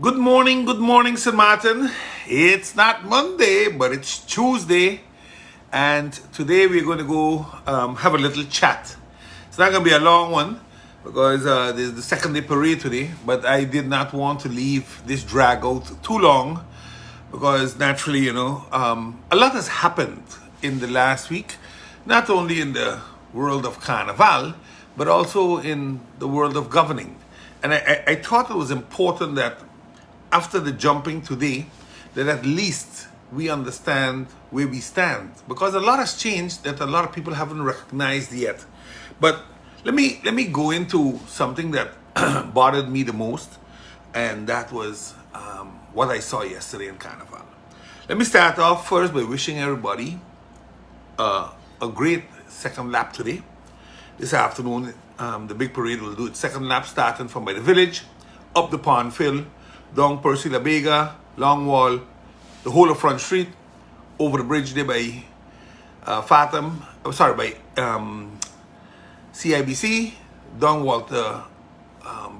Good morning, Sir Martin. It's not Monday, but it's Tuesday, and today we're going to go have a little chat. It's not going to be a long one because there's the second day parade today, but I did not want to leave this drag out too long because naturally, a lot has happened in the last week, not only in the world of Carnival, but also in the world of governing. And I thought it was important that after the jumping today, that at least we understand where we stand, because a lot has changed that a lot of people haven't recognized yet. But let me go into something that bothered me the most, and that was what I saw yesterday in Carnival. Let me start off first by wishing everybody a great second lap today. This afternoon, the big parade will do its second lap, starting from by the village, up the Pond Fill, down Percy La Vega, Long Wall, the whole of Front Street, over the bridge there by CIBC, down Walter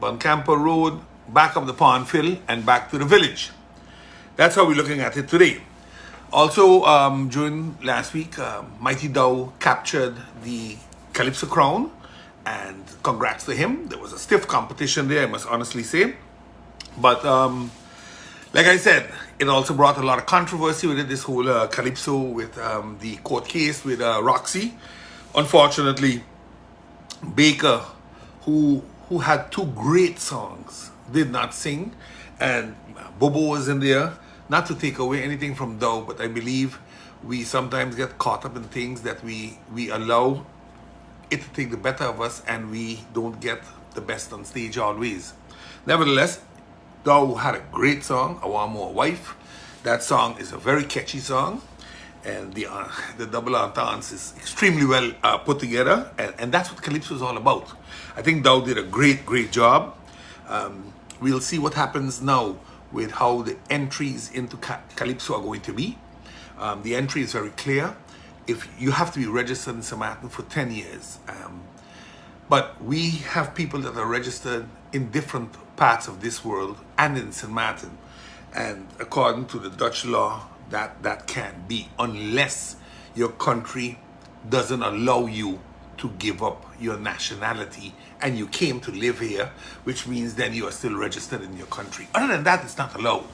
Buncamper Road, back up the Pond Fill, and back to the village. That's how we're looking at it today. Also, during last week, Mighty Dow captured the Calypso Crown, and congrats to him. There was a stiff competition there, I must honestly say. But like I said, it also brought a lot of controversy with it, this whole Calypso with the court case with Roxy. Unfortunately, Baker, who had two great songs, did not sing, and Bobo was in there. Not to take away anything from Dow, but I believe we sometimes get caught up in things that we allow it to take the better of us, and we don't get the best on stage always. Nevertheless, Dow had a great song, I Want More Wife. That song is a very catchy song, and the double entendre is extremely well put together, and that's what Calypso is all about. I think Dow did a great job. We'll see what happens now with how the entries into Calypso are going to be. The entry is very clear. If you have to be registered in St. Maarten for 10 years. But we have people that are registered in different parts of this world and in St. Maarten. And according to the Dutch law, that can't be unless your country doesn't allow you to give up your nationality and you came to live here, which means then you are still registered in your country. Other than that, it's not allowed.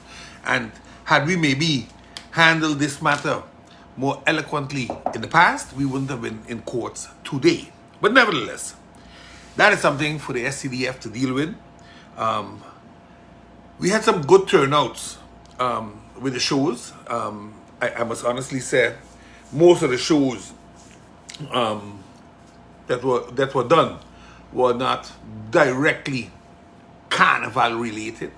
And had we maybe handled this matter more eloquently in the past, we wouldn't have been in courts today. But nevertheless, that is something for the SCDF to deal with. We had some good turnouts with the shows. I must honestly say, most of the shows that were done were not directly Carnival related.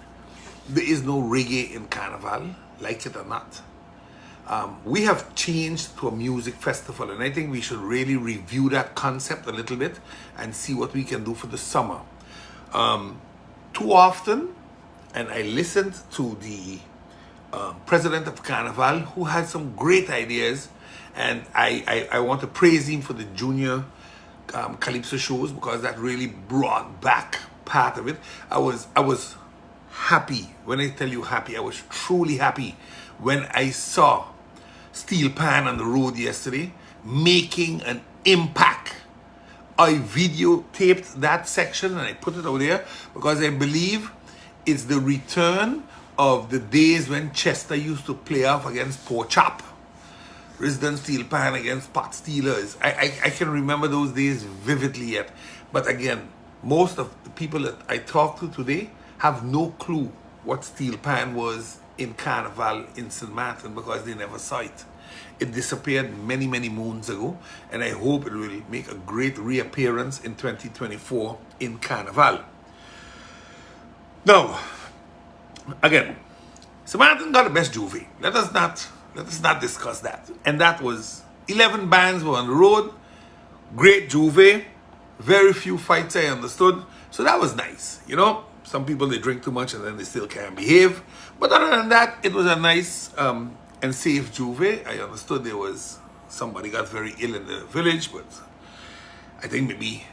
There is no reggae in Carnival, like it or not. We have changed to a music festival, and I think we should really review that concept a little bit and see what we can do for the summer. Too often, and I listened to the president of Carnival, who had some great ideas, and I want to praise him for the junior Calypso shows, because that really brought back part of it. I was happy. When I tell you happy, I was truly happy when I saw Steel Pan on the road yesterday making an impact. I videotaped that section and I put it over there because I believe it's the return of the days when Chester used to play off against Poor Chap. Resident Steel Pan against Pot Steelers. I can remember those days vividly yet. But again, most of the people that I talked to today have no clue what Steel Pan was in Carnival in St. Maarten, because they never saw it. It disappeared many moons ago, and I hope it will make a great reappearance in 2024 in Carnival. Now, again, St. Maarten got the best Juve. Let us not discuss that. And that was 11 bands were on the road, great Juve, very few fights I understood, so that was nice. Some people, they drink too much and then they still can't behave. But other than that, it was a nice and safe Juve. I understood there was somebody got very ill in the village, but I think maybe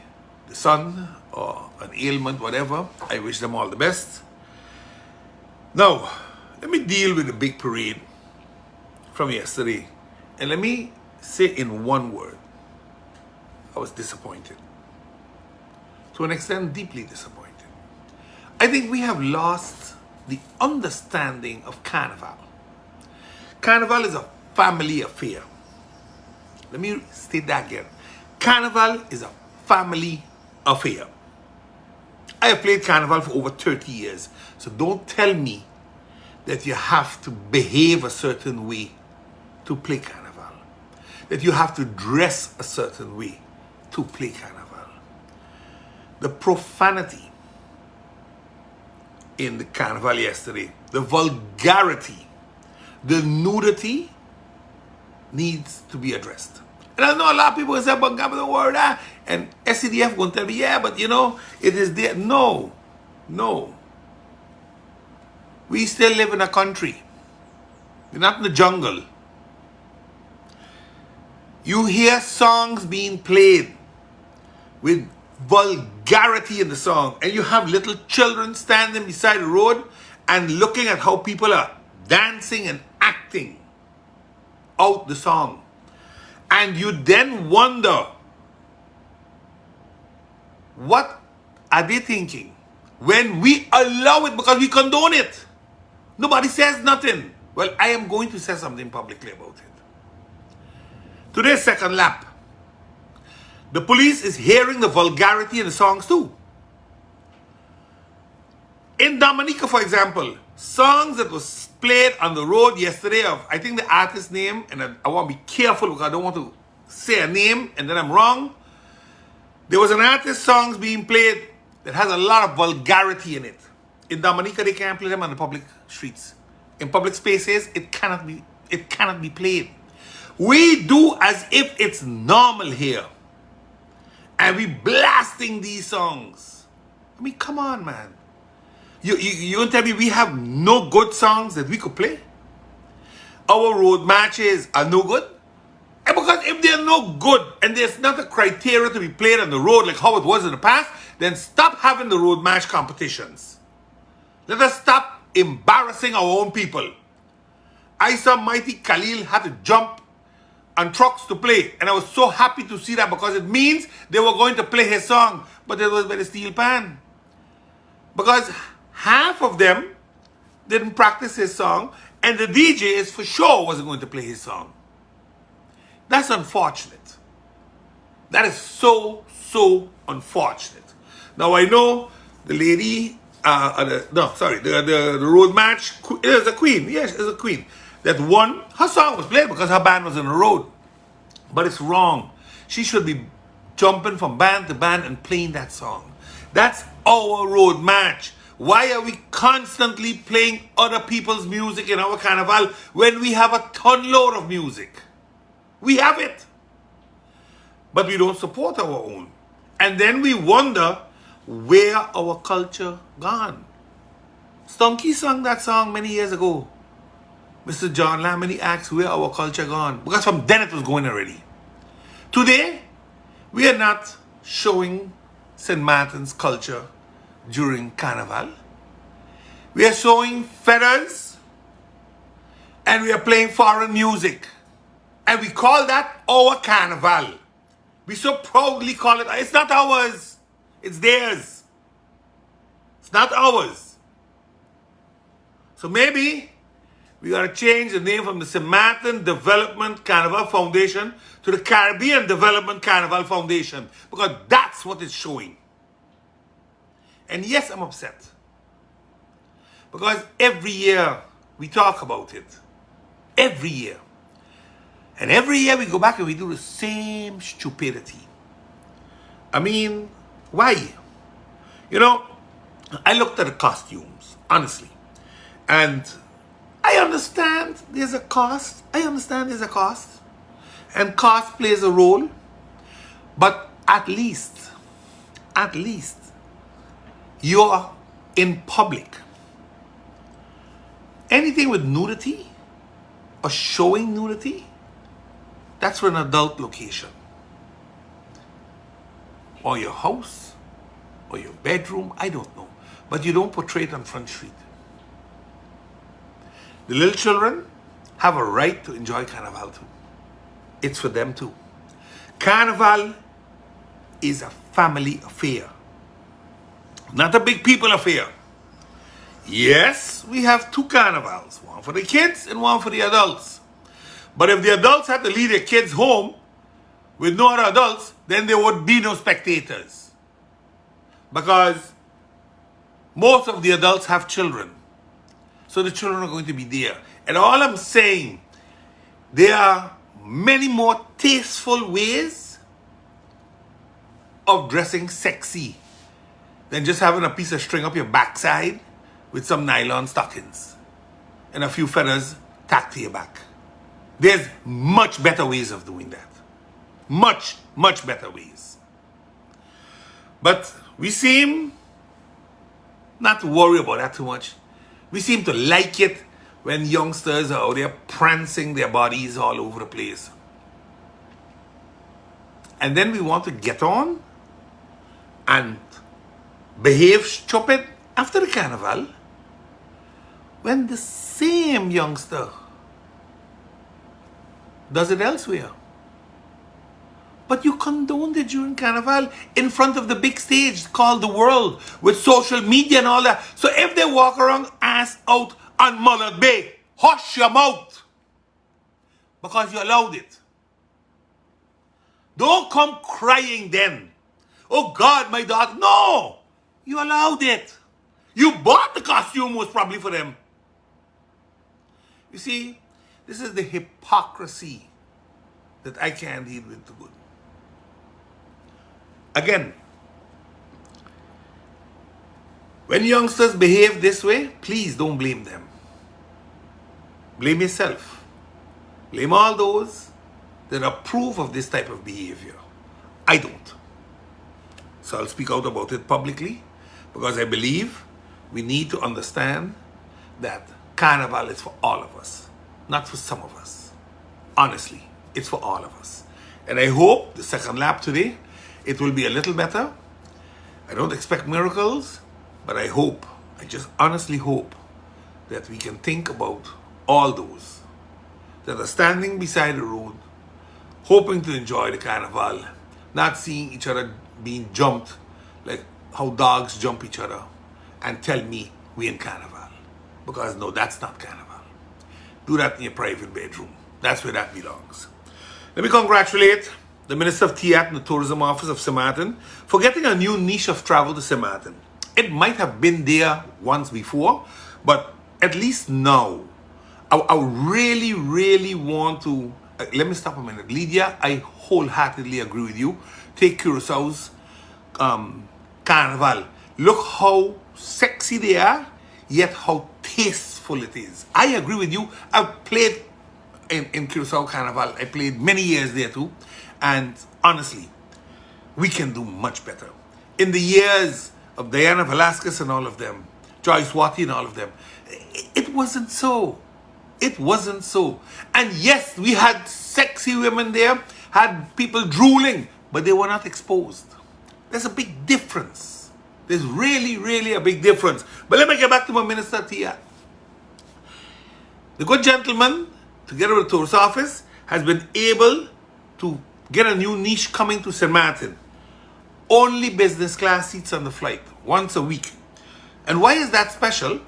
the son or an ailment, whatever. I wish them all the best. Now, let me deal with the big parade from yesterday. And let me say in one word, I was disappointed. To an extent, deeply disappointed. I think we have lost the understanding of Carnival. Carnival is a family affair. Let me state that again. Carnival is a family affair. I have played Carnival for over 30 years. So don't tell me that you have to behave a certain way to play Carnival. That you have to dress a certain way to play Carnival. The profanity in the Carnival yesterday, the vulgarity, the nudity needs to be addressed. And I know a lot of people say, but God, don't worry that. And SCDF going to tell me, yeah, but you know, it is there. No. We still live in a country. We're not in the jungle. You hear songs being played with vulgarity in the song, and you have little children standing beside the road and looking at how people are dancing and acting out the song. And you then wonder, what are they thinking when we allow it because we condone it? Nobody says nothing. Well, I am going to say something publicly about it. Today's second lap. The police is hearing the vulgarity in the songs too. In Dominica, for example, songs that was played on the road yesterday of, I think the artist's name, and I want to be careful because I don't want to say a name and then I'm wrong. There was an artist's songs being played that has a lot of vulgarity in it. In Dominica, they can't play them on the public streets. In public spaces, it cannot be played. We do as if it's normal here. And we blasting these songs. I mean, come on, man. You gonna tell me we have no good songs that we could play? Our road matches are no good? And because if they're no good and there's not a criteria to be played on the road like how it was in the past, then stop having the road match competitions. Let us stop embarrassing our own people. I saw Mighty Khalil had to jump on trucks to play, and I was so happy to see that because it means they were going to play his song, but it was by the steel pan. Because half of them didn't practice his song, and the DJ is for sure wasn't going to play his song. That's unfortunate. That is so unfortunate. Now I know the lady, the road match, it is a queen, yes, it's a queen, that won. Her song was played because her band was in the road. But it's wrong. She should be jumping from band to band and playing that song. That's our road match. Why are we constantly playing other people's music in our carnival when we have a ton load of music? We have it. But we don't support our own. And then we wonder where our culture gone. Stunky sang that song many years ago. Mr. John Lamini asked where our culture gone. Because from then it was going already. Today, we are not showing St. Maarten's culture during Carnival. We are showing feathers and we are playing foreign music. And we call that our Carnival. We so proudly call it. It's not ours. It's theirs. It's not ours. So maybe we got to change the name from the St. Maarten Development Carnival Foundation to the Caribbean Development Carnival Foundation. Because that's what it's showing. And yes, I'm upset. Because every year we talk about it. Every year. And every year we go back and we do the same stupidity. I mean, why? You know, I looked at the costumes, honestly. And I understand there's a cost. And cost plays a role. But at least, you're in public. Anything with nudity or showing nudity, that's for an adult location. Or your house, or your bedroom, I don't know. But you don't portray it on Front Street. The little children have a right to enjoy Carnival too. It's for them too. Carnival is a family affair, not a big people affair. Yes, we have two carnivals, one for the kids and one for the adults. But if the adults had to leave their kids home with no other adults, then there would be no spectators. Because most of the adults have children. So the children are going to be there. And all I'm saying, there are many more tasteful ways of dressing sexy than just having a piece of string up your backside with some nylon stockings and a few feathers tacked to your back. There's much better ways of doing that. Much, much better ways. But we seem not to worry about that too much. We seem to like it when youngsters are out there prancing their bodies all over the place. And then we want to get on and behave stupid after the carnival when the same youngster does it elsewhere. But you condoned it during Carnival in front of the big stage called the world with social media and all that. So if they walk around ass out on Mullet Bay, hush your mouth because you allowed it. Don't come crying then. Oh God, my daughter. No, you allowed it. You bought the costume was probably for them. You see, this is the hypocrisy that I can't deal with too good. Again, when youngsters behave this way, please don't blame them. Blame yourself. Blame all those that approve of this type of behavior. I don't. So I'll speak out about it publicly because I believe we need to understand that Carnival is for all of us, not for some of us. Honestly, it's for all of us. And I hope the second lap today, it will be a little better. I don't expect miracles, but I just honestly hope that we can think about all those that are standing beside the road, hoping to enjoy the carnival, not seeing each other being jumped like how dogs jump each other, and tell me we in carnival. Because no, that's not carnival. Do that in your private bedroom. That's where that belongs. Let me congratulate the Minister of TIAT and the Tourism Office of Sint Maarten for getting a new niche of travel to Sint Maarten. It might have been there once before, but at least now, I really, really want to, let me stop a minute. Lydia, I wholeheartedly agree with you. Take Curaçao's Carnival. Look how sexy they are, yet how tasteful it is. I agree with you. I've played in Curaçao Carnival. I played many years there too. And honestly, we can do much better. In the years of Diana Velasquez and all of them, Joyce Watty and all of them, it wasn't so. It wasn't so. And yes, we had sexy women there, had people drooling, but they were not exposed. There's a big difference. There's really, really a big difference. But let me get back to my Minister Tia. The good gentleman, together with the tourist office, has been able to get a new niche coming to Sint Maarten. Only business class seats on the flight, once a week. And why is that special?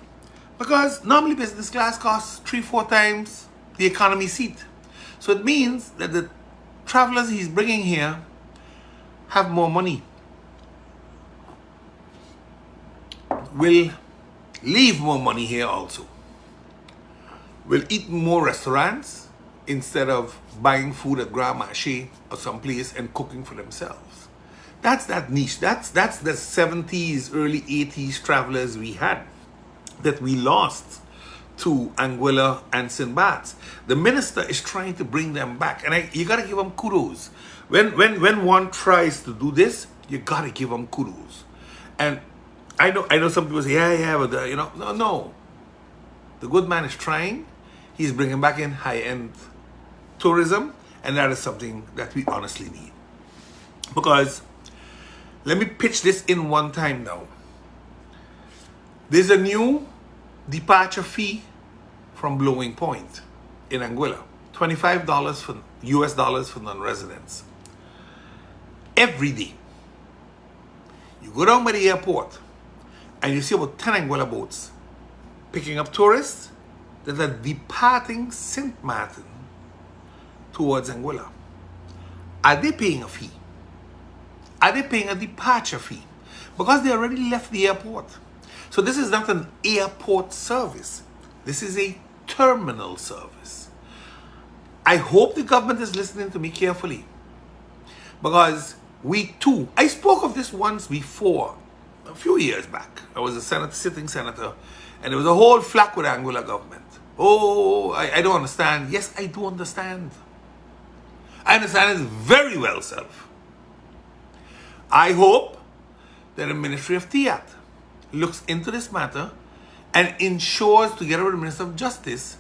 Because normally business class costs 3-4 times the economy seat. So it means that the travelers he's bringing here have more money, will leave more money here also, will eat more restaurants instead of buying food at Grand Marché or someplace and cooking for themselves. That's that niche. That's the 70s, early 80s travelers we had that we lost to Anguilla and St. Bart's. The minister is trying to bring them back, and you gotta give him kudos. When one tries to do this, you gotta give him kudos. And I know some people say, yeah, but no. The good man is trying. He's bringing back in high-end tourism, and that is something that we honestly need. Because let me pitch this in one time now. There's a new departure fee from Blowing Point in Anguilla. $25 for US dollars for non-residents. Every day. You go down by the airport and you see about 10 Anguilla boats picking up tourists that are departing Sint Maarten towards Anguilla. Are they paying a fee? Are they paying a departure fee? Because they already left the airport. So this is not an airport service. This is a terminal service. I hope the government is listening to me carefully. Because we too, I spoke of this once before, a few years back. I was a sitting senator, and there was a whole flack with the Anguilla government. Oh, I don't understand. Yes, I do understand. I understand it very well, self. I hope that the Ministry of Tiat looks into this matter and ensures, together with the Minister of Justice,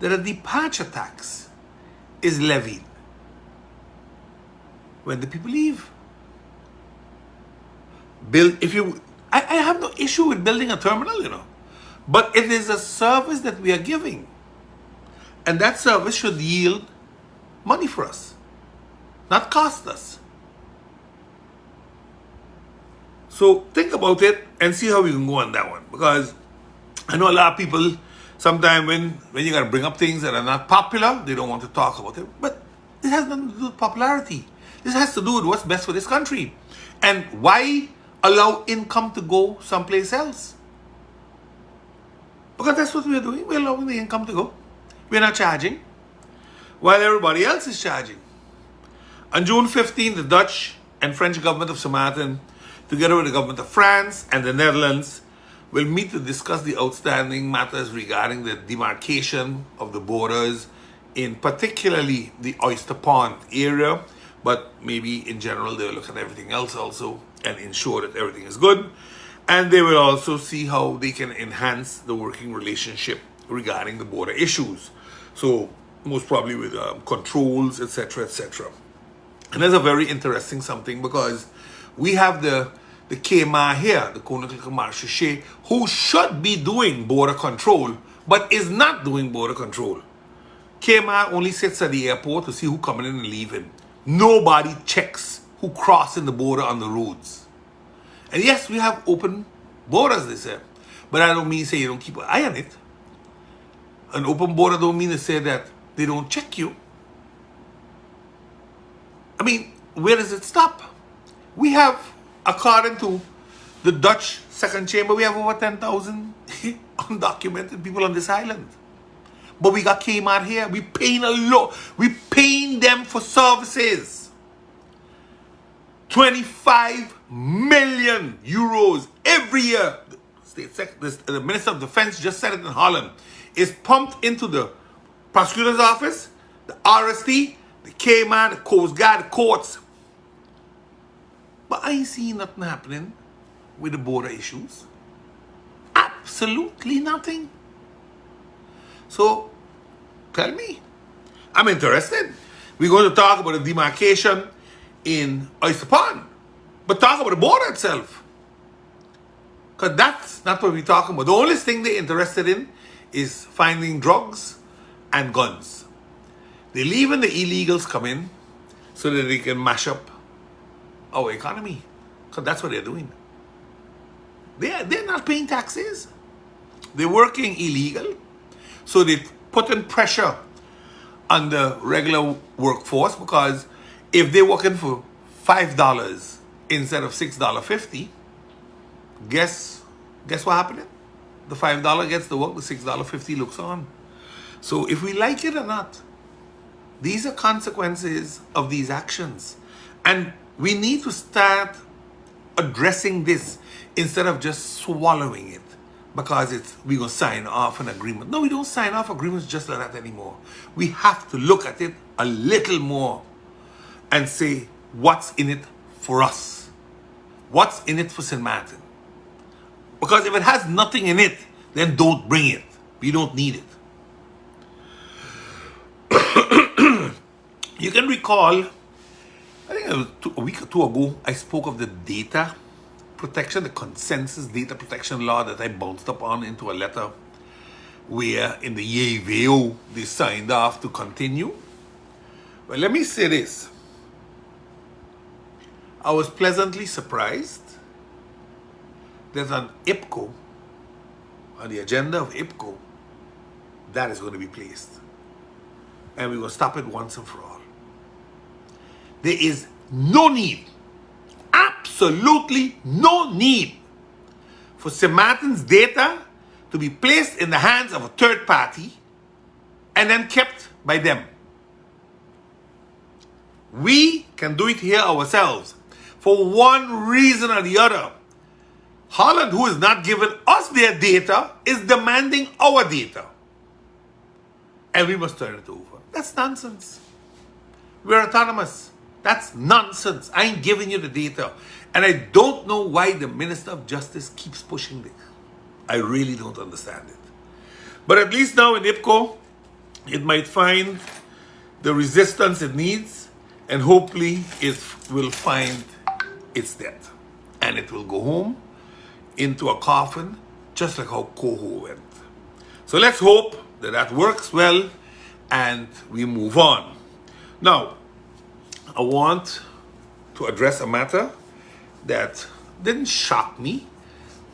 that a departure tax is levied when the people leave. I have no issue with building a terminal, but it is a service that we are giving. And that service should yield money for us, not cost us. So think about it and see how we can go on that one. Because I know a lot of people, sometimes when you got to bring up things that are not popular, they don't want to talk about it. But it has nothing to do with popularity. This has to do with what's best for this country. And why allow income to go someplace else? Because that's what we're doing. We're allowing the income to go. We're not charging, while everybody else is charging. On June 15, the Dutch and French government of Sint Maarten, together with the government of France and the Netherlands, will meet to discuss the outstanding matters regarding the demarcation of the borders in particularly the Oyster Pond area, but maybe in general they'll look at everything else also and ensure that everything is good. And they will also see how they can enhance the working relationship regarding the border issues. So most probably with controls, etc., etc. And that's a very interesting something, because we have the KMA here, the Koninklijke Marechaussee, who should be doing border control, but is not doing border control. KMA only sits at the airport to see who coming in and leaving. Nobody checks who crossing the border on the roads. And yes, we have open borders, they say. But I don't mean to say you don't keep an eye on it. An open border don't mean to say that they don't check you. I mean, where does it stop? We have, according to the Dutch Second Chamber, we have over 10,000 undocumented people on this island. But we got Kmart here. We paying a lot. We paying them for services. 25 million euros every year. The Minister of Defense just said it in Holland. Is pumped into the prosecutor's office, the RST, the Kmart, the Coast Guard, the courts. But I ain't seeing nothing happening with the border issues. Absolutely nothing. So, tell me. I'm interested. We're going to talk about the demarcation in Oyster Pond. But talk about the border itself. Because that's not what we're talking about. The only thing they're interested in is finding drugs and guns. They're leaving the illegals come in so that they can mash up our economy. Because that's what they're doing. They're not paying taxes. They're working illegal. So they're putting pressure on the regular workforce, because if they're working for $5 instead of $6.50, guess what happening? The $5 gets the work, the $6.50 looks on. So if we like it or not, these are consequences of these actions. And we need to start addressing this instead of just swallowing it because we're going to sign off an agreement. No, we don't sign off agreements just like that anymore. We have to look at it a little more and say, what's in it for us? What's in it for Sint Maarten? Because if it has nothing in it, then don't bring it. We don't need it. You can recall, I think it was a week or two ago, I spoke of the data protection, the consensus data protection law that I bounced up on into a letter where in the YVO they signed off to continue. Well, let me say this. I was pleasantly surprised that on IPCO, on the agenda of IPCO, that is going to be placed. And we're going to stop it once and for all. There is no need, absolutely no need, for St. Maarten's data to be placed in the hands of a third party and then kept by them. We can do it here ourselves. For one reason or the other, Holland, who is not giving us their data, is demanding our data. And we must turn it over. That's nonsense. We're autonomous. That's nonsense. I ain't giving you the data. And I don't know why the Minister of Justice keeps pushing this. I really don't understand it. But at least now in IPCO, it might find the resistance it needs, and hopefully it will find its death. And it will go home into a coffin, just like how Coho went. So let's hope that that works well and we move on. Now, I want to address a matter that didn't shock me,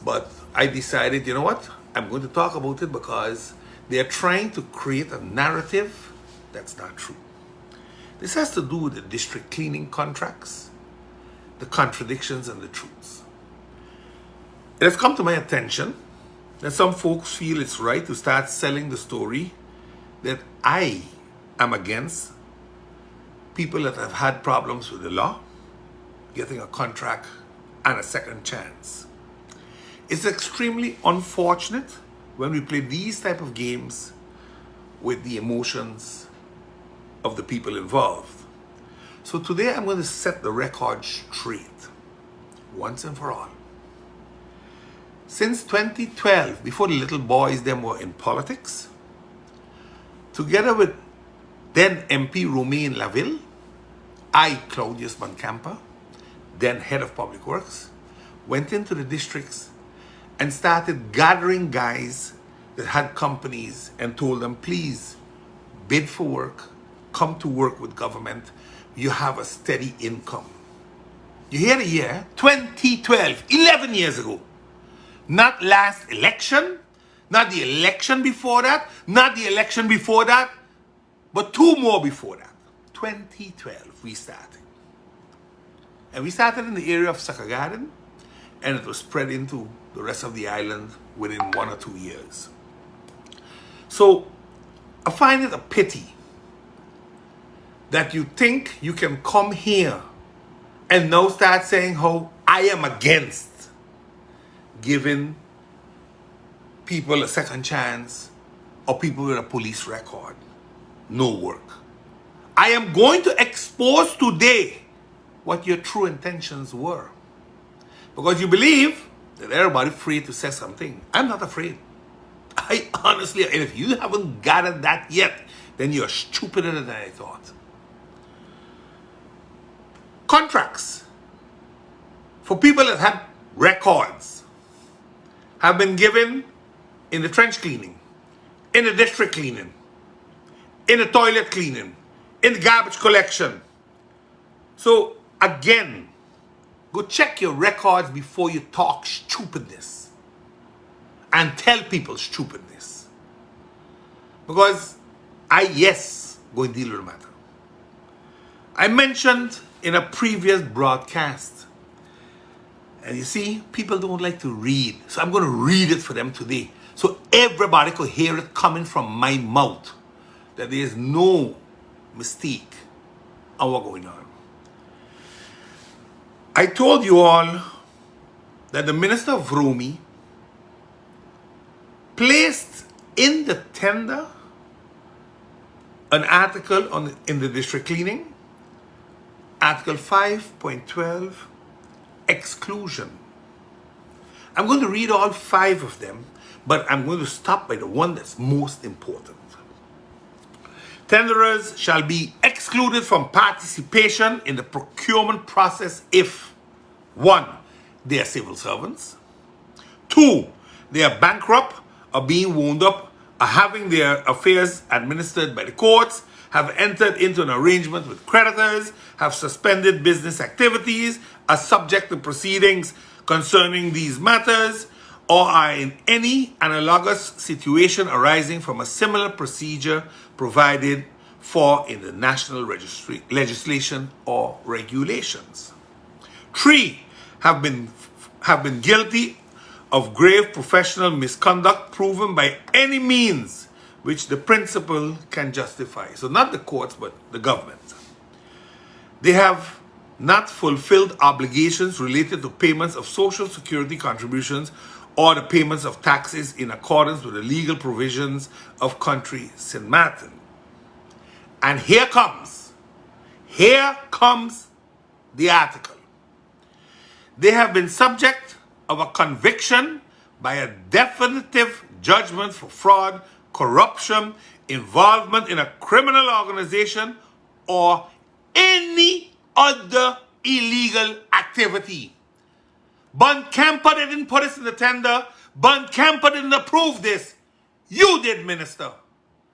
but I decided, you know what? I'm going to talk about it because they're trying to create a narrative that's not true. This has to do with the district cleaning contracts, the contradictions and the truths. It has come to my attention that some folks feel it's right to start selling the story that I am against people that have had problems with the law getting a contract and a second chance. It's extremely unfortunate when we play these type of games with the emotions of the people involved. So today I'm going to set the record straight, once and for all. Since 2012, before the little boys them were in politics, together with then MP Romain Laville, I, Claudius Van Camper, then head of public works, went into the districts and started gathering guys that had companies and told them, please bid for work, come to work with government, you have a steady income. You hear the year? 2012, 11 years ago. Not last election, not the election before that, not the election before that, but two more before that. 2012, we started. And we started in the area of Sucker Garden, and it was spread into the rest of the island within 1 or 2 years. So I find it a pity that you think you can come here and now start saying how I am against giving people a second chance or people with a police record no work. I am going to expose today what your true intentions were. Because you believe that everybody's free to say something. I'm not afraid. I honestly, and if you haven't gathered that yet, then you're stupider than I thought. Contracts for people that have records have been given in the trench cleaning, in the district cleaning, in the toilet cleaning, in the garbage collection. So again, go check your records before you talk stupidness and tell people stupidness. Because yes, go and deal with the matter. I mentioned in a previous broadcast, and you see, people don't like to read, so I'm going to read it for them today, so everybody could hear it coming from my mouth, that there is no mistake on what's going on. I told you all that the Minister of Romy placed in the tender an article in the district cleaning, Article 5.12, exclusion. I'm going to read all 5 of them, but I'm going to stop by the one that's most important. Tenderers shall be excluded from participation in the procurement process if 1. They are civil servants, 2. They are bankrupt or being wound up are having their affairs administered by the courts, have entered into an arrangement with creditors, have suspended business activities, are subject to proceedings concerning these matters, or are in any analogous situation arising from a similar procedure provided for in the national legislation or regulations. 3, have been guilty of grave professional misconduct proven by any means which the principal can justify. So not the courts, but the government. They have not fulfilled obligations related to payments of social security contributions or the payments of taxes in accordance with the legal provisions of country St. Maarten. And here comes the article. They have been subject of a conviction by a definitive judgment for fraud, corruption, involvement in a criminal organization, or any other illegal activity. Bun Camper didn't put this in the tender. Bun Camper didn't approve this. You did, Minister.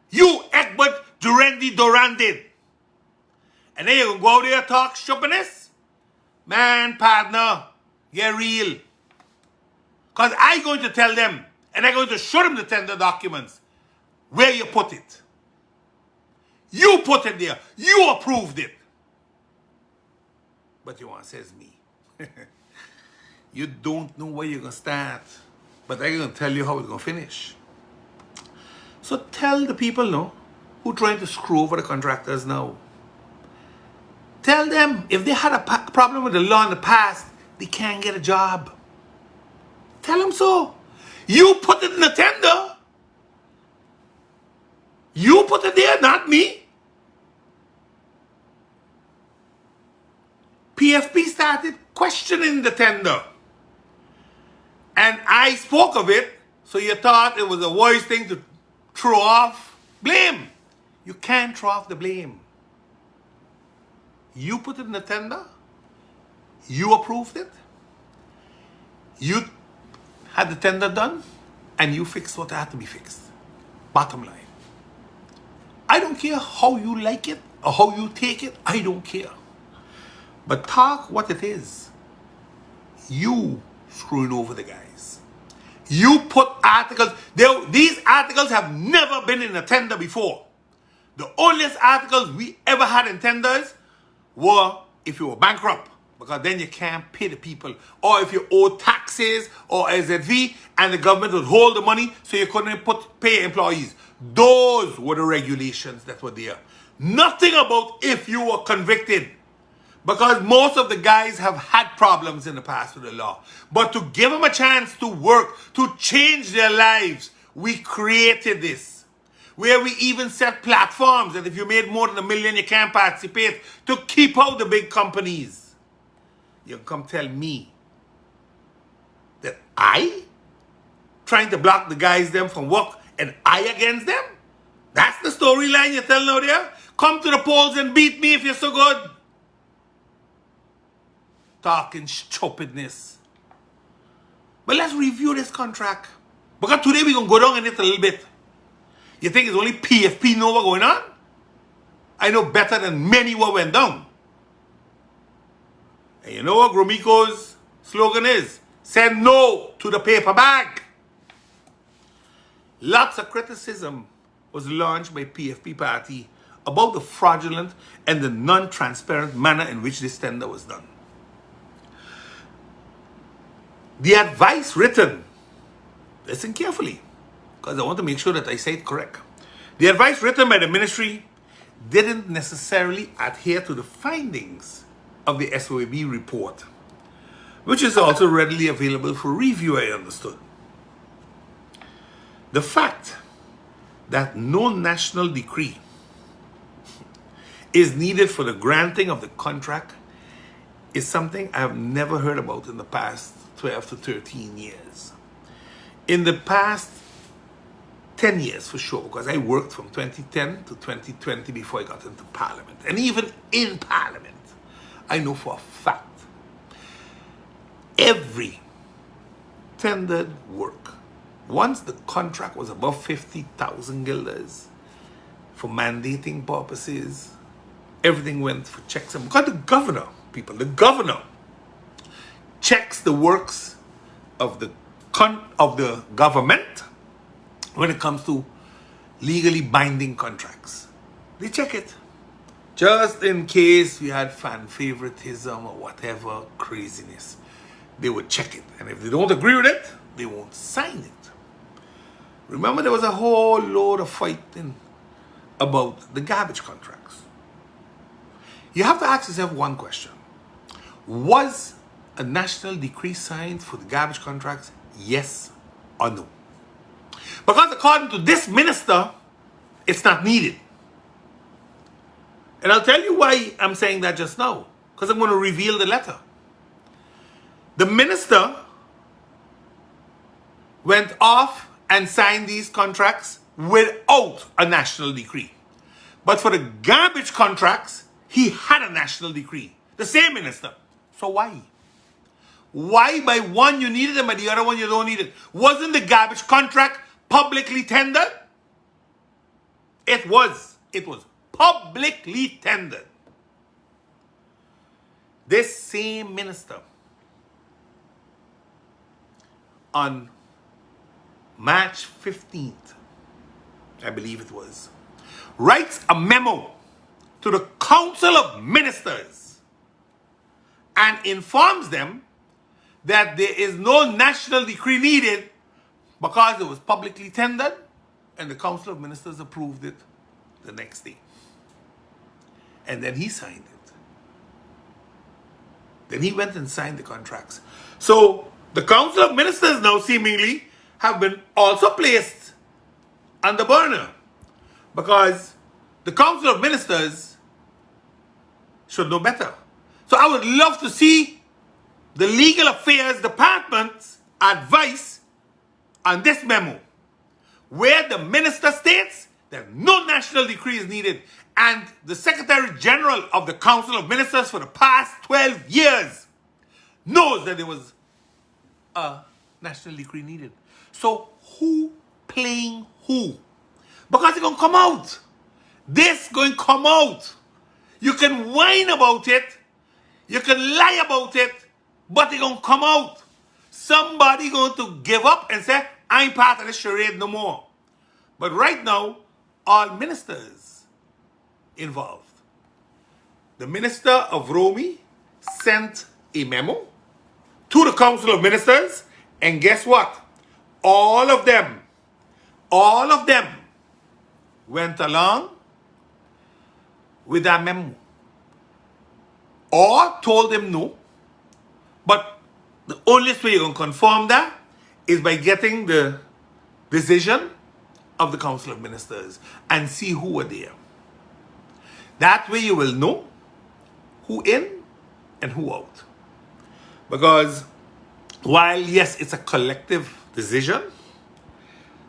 You, Egbert Durendi Doran, did. And then you're going to go out there and talk stupidness? Man, partner, get real. Because I'm going to tell them, and I'm going to show them the tender documents, where you put it. You put it there. You approved it. But you want to say it's me. You don't know where you're going to start. But I'm going to tell you how it's going to finish. So tell the people now who are trying to screw over the contractors now. Tell them if they had a problem with the law in the past, they can't get a job. Tell them so. You put it in the tender. You put it there, not me. PFP started questioning the tender. And I spoke of it, so you thought it was a wise thing to throw off blame. You can't throw off the blame. You put it in the tender. You approved it. You had the tender done, and you fixed what had to be fixed. Bottom line. I don't care how you like it or how you take it. I don't care. But talk what it is. You screwing over the guys. You put articles. These articles have never been in a tender before. The only articles we ever had in tenders were if you were bankrupt, because then you can't pay the people, or if you owe taxes or SZV and the government would hold the money so you couldn't pay employees. Those were the regulations that were there. Nothing about if you were convicted, because most of the guys have had problems in the past with the law. But to give them a chance to work, to change their lives, we created this. Where we even set platforms that if you made more than $1 million, you can't participate, to keep out the big companies. You come tell me that I trying to block the guys them from work and I against them? That's the storyline you're telling out there? Come to the polls and beat me if you're so good. Talking stupidness. But let's review this contract. Because today we're going to go down in it a little bit. You think it's only PFP know what's going on? I know better than many what went down. And you know what Gromiko's slogan is? Say no to the paper bag. Lots of criticism was launched by PFP party about the fraudulent and the non-transparent manner in which this tender was done. The advice written, listen carefully, because I want to make sure that I say it correct. The advice written by the ministry didn't necessarily adhere to the findings of the SOAB report, which is also readily available for review, I understood. The fact that no national decree is needed for the granting of the contract is something I have never heard about in the past 12 to 13 years. In the past 10 years for sure, because I worked from 2010 to 2020 before I got into Parliament. And even in Parliament, I know for a fact, every tendered work Once the contract was above 50,000 guilders, for mandating purposes, everything went for checks and because the governor, people, the governor checks the works of the government when it comes to legally binding contracts. They check it. Just in case we had fan favoritism or whatever craziness, they would check it. And if they don't agree with it, they won't sign it. Remember, there was a whole load of fighting about the garbage contracts. You have to ask yourself one question. Was a national decree signed for the garbage contracts? Yes or no? Because according to this minister, it's not needed. And I'll tell you why I'm saying that just now. Because I'm going to reveal the letter. The minister went off and signed these contracts without a national decree. But for the garbage contracts, he had a national decree. The same minister. So why? Why by one you needed it, but the other one you don't need it? Wasn't the garbage contract publicly tendered? It was. It was publicly tendered. This same minister, on March 15th, I believe it was, writes a memo to the Council of Ministers and informs them that there is no national decree needed because it was publicly tendered and the Council of Ministers approved it the next day. And then he signed it. Then he went and signed the contracts. So the Council of Ministers now seemingly have been also placed on the burner because the Council of Ministers should know better. So I would love to see the Legal Affairs Department's advice on this memo, where the minister states that no national decree is needed, and the Secretary General of the Council of Ministers for the past 12 years knows that there was a national decree needed. So who playing who? Because it's going to come out. This going to come out. You can whine about it. You can lie about it. But it's going to come out. Somebody going to give up and say, I ain't part of this charade no more. But right now, all ministers involved. The Minister of Romy sent a memo to the Council of Ministers, and guess what? All of them went along with that memo. Or told them no. But the only way you're going to confirm that is by getting the decision of the Council of Ministers and see who were there. That way you will know who in and who out. Because while, yes, it's a collective decision,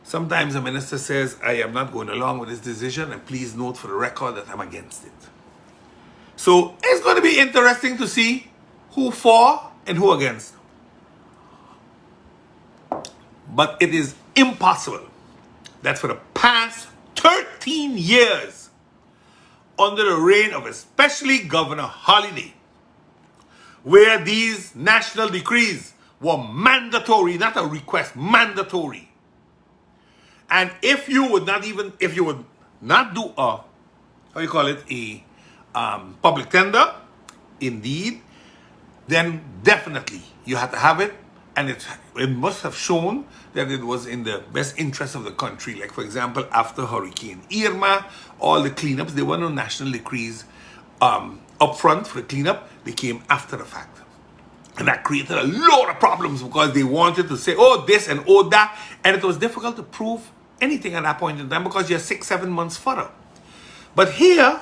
sometimes a minister says, I am not going along with this decision, and please note for the record that I'm against it. So it's going to be interesting to see who for and who against. But it is impossible that for the past 13 years, under the reign of especially Governor Holiday, where these national decrees were mandatory, not a request, mandatory. And if you would not do a, public tender, indeed, then definitely you have to have it, and it must have shown that it was in the best interest of the country. Like, for example, after Hurricane Irma, all the cleanups, there were no national decrees up front for the cleanup. They came after the fact. And that created a lot of problems because they wanted to say, oh, this and oh, that. And it was difficult to prove anything at that point in time because you're 6-7 months further. But here,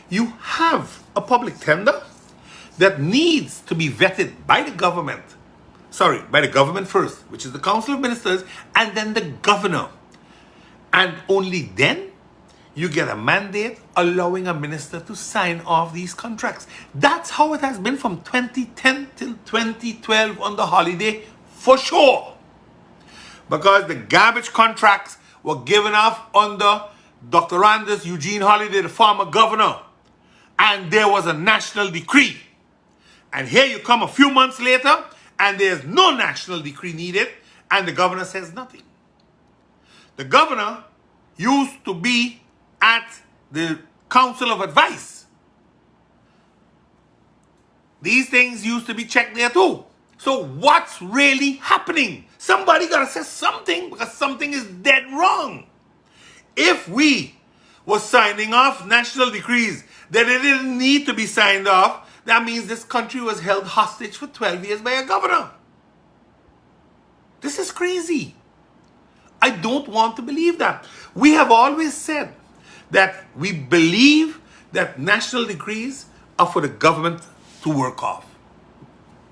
you have a public tender that needs to be vetted by the government. Sorry, by the government first, which is the Council of Ministers, and then the governor. And only then you get a mandate allowing a minister to sign off these contracts. That's how it has been from 2010 till 2012 under Holiday, for sure. because the garbage contracts were given off under Dr. Randers, Eugene Holiday, the former governor, and there was a national decree. And here you come a few months later, and there's no national decree needed, and the governor says nothing. The governor used to be at the Council of Advice. These things used to be checked there too. So what's really happening? Somebody got to say something, because something is dead wrong. If we were signing off national decrees that it didn't need to be signed off, that means this country was held hostage for 12 years by a governor. This is crazy. I don't want to believe that. We have always said that we believe that national decrees are for the government to work off.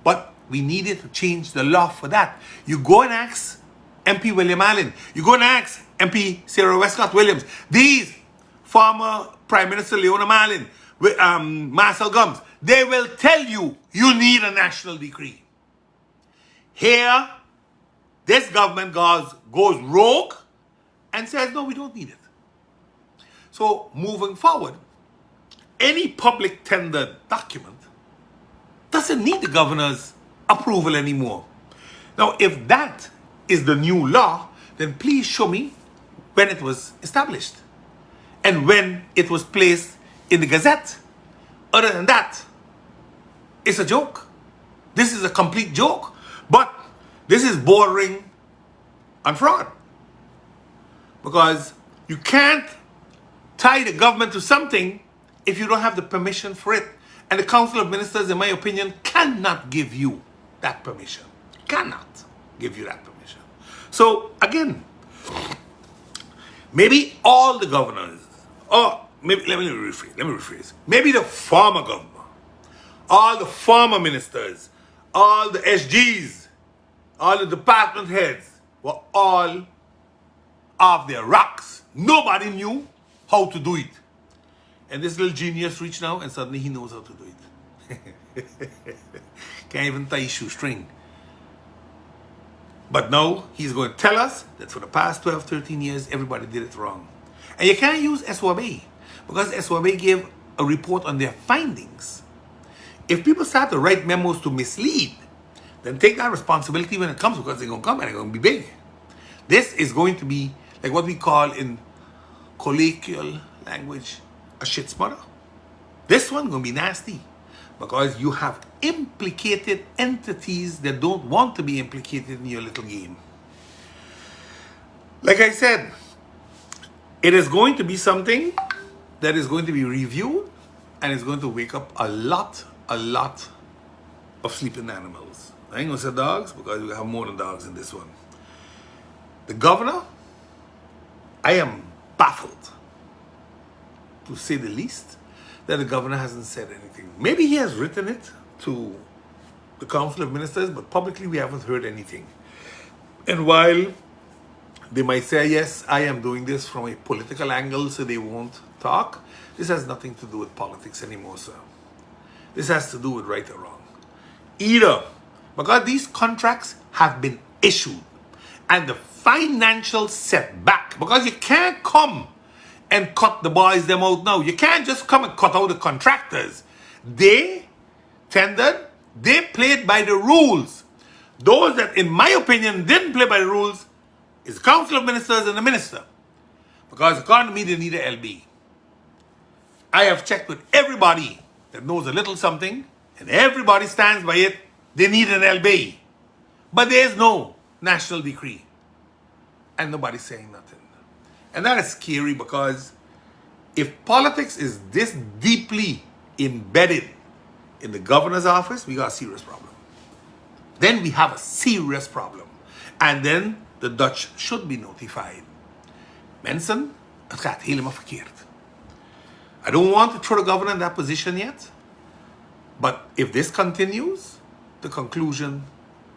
But we needed to change the law for that. You go and ask MP William Allen. You go and ask MP Sarah Westcott Williams. These former Prime Minister Leona Marlin, Marcel Gums, they will tell you you need a national decree. Here, this government goes rogue and says, no, we don't need it. So moving forward, any public tender document doesn't need the governor's approval anymore. Now, if that is the new law, then please show me when it was established and when it was placed in the Gazette. Other than that, it's a joke. This is a complete joke. But this is bordering on fraud. Because you can't tie the government to something if you don't have the permission for it. And the Council of Ministers, in my opinion, cannot give you that permission. Cannot give you that permission. So, again, maybe all the governors, or maybe, let me rephrase. Maybe the former governor, all the former ministers, all the SGs, all the department heads were all off their rocks. Nobody knew how to do it. And this little genius reached now and suddenly he knows how to do it. Can't even tie his shoestring. But now he's going to tell us that for the past 12, 13 years, everybody did it wrong. And you can't use SWAB because SWAB gave a report on their findings. If people start to write memos to mislead, then take that responsibility when it comes, because they're going to come and they're going to be big. This is going to be like what we call in colloquial language a shit smother. This one going to be nasty because you have implicated entities that don't want to be implicated in your little game. Like I said, it is going to be something that is going to be reviewed and it's going to wake up a lot of sleeping animals. I ain't going to say dogs because we have more than dogs in this one. The governor, I am baffled, to say the least, that the governor hasn't said anything. Maybe he has written it to the Council of Ministers, but publicly we haven't heard anything. And while they might say, yes, I am doing this from a political angle so they won't talk, this has nothing to do with politics anymore, sir. This has to do with right or wrong. Either because these contracts have been issued and the financial setback, because you can't come and cut the boys them out now. You can't just come and cut out the contractors. They tendered, they played by the rules. Those that, in my opinion, didn't play by the rules is the Council of Ministers and the Minister. Because according to me, they need a LB. I have checked with everybody that knows a little something, and everybody stands by it. They need an LB. But there is no national decree. And nobody's saying nothing. And that is scary because if politics is this deeply embedded in the governor's office, we got a serious problem. Then we have a serious problem. And then the Dutch should be notified. Mensen, het gaat helemaal verkeerd. I don't want to throw the governor in that position yet. But if this continues, the conclusion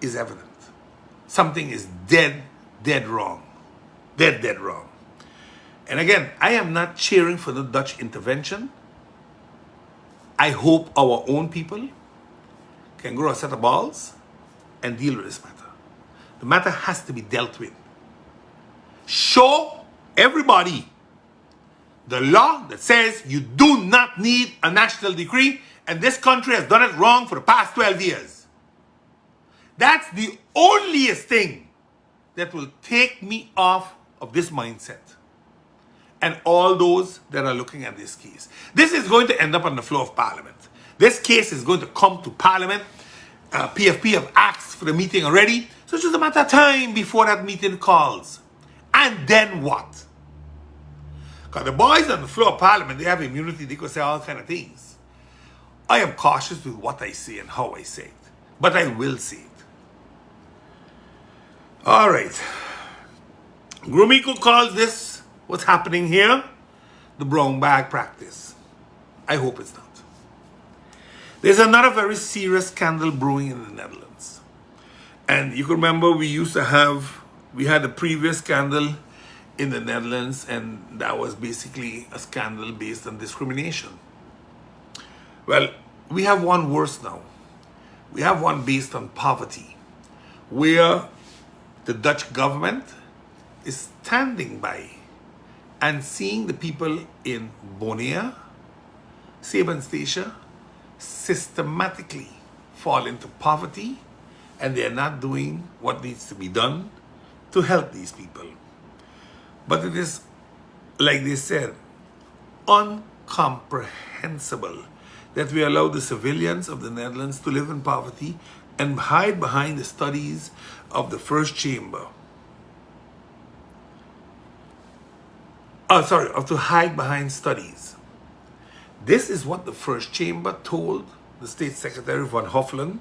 is evident. Something is dead wrong. Dead wrong. And again, I am not cheering for the Dutch intervention. I hope our own people can grow a set of balls and deal with this matter. The matter has to be dealt with. show everybody the law that says you do not need a national decree, and this country has done it wrong for the past 12 years. That's the onlyest thing that will take me off of this mindset. And all those that are looking at this case. This is going to end up on the floor of Parliament. This case is going to come to Parliament. PFP have asked for the meeting already. So it's just a matter of time before that meeting calls. And then what? Because the boys on the floor of Parliament, they have immunity. They could say all kind of things. I am cautious with what I say and how I say it. But I will say it. All right. Grumiko calls this, what's happening here, the brown bag practice. I hope it's not. There's another very serious scandal brewing in the Netherlands. And you can remember we had a previous scandal in the Netherlands, and that was basically a scandal based on discrimination. Well, we have one worse now. We have one based on poverty, where the Dutch government is standing by and seeing the people in Bonaire, Statia, systematically fall into poverty, and they're not doing what needs to be done to help these people. But it is, like they said, incomprehensible that we allow the civilians of the Netherlands to live in poverty and hide behind the studies of the first chamber. To hide behind studies. This is what the first chamber told the State Secretary Van Huffelen,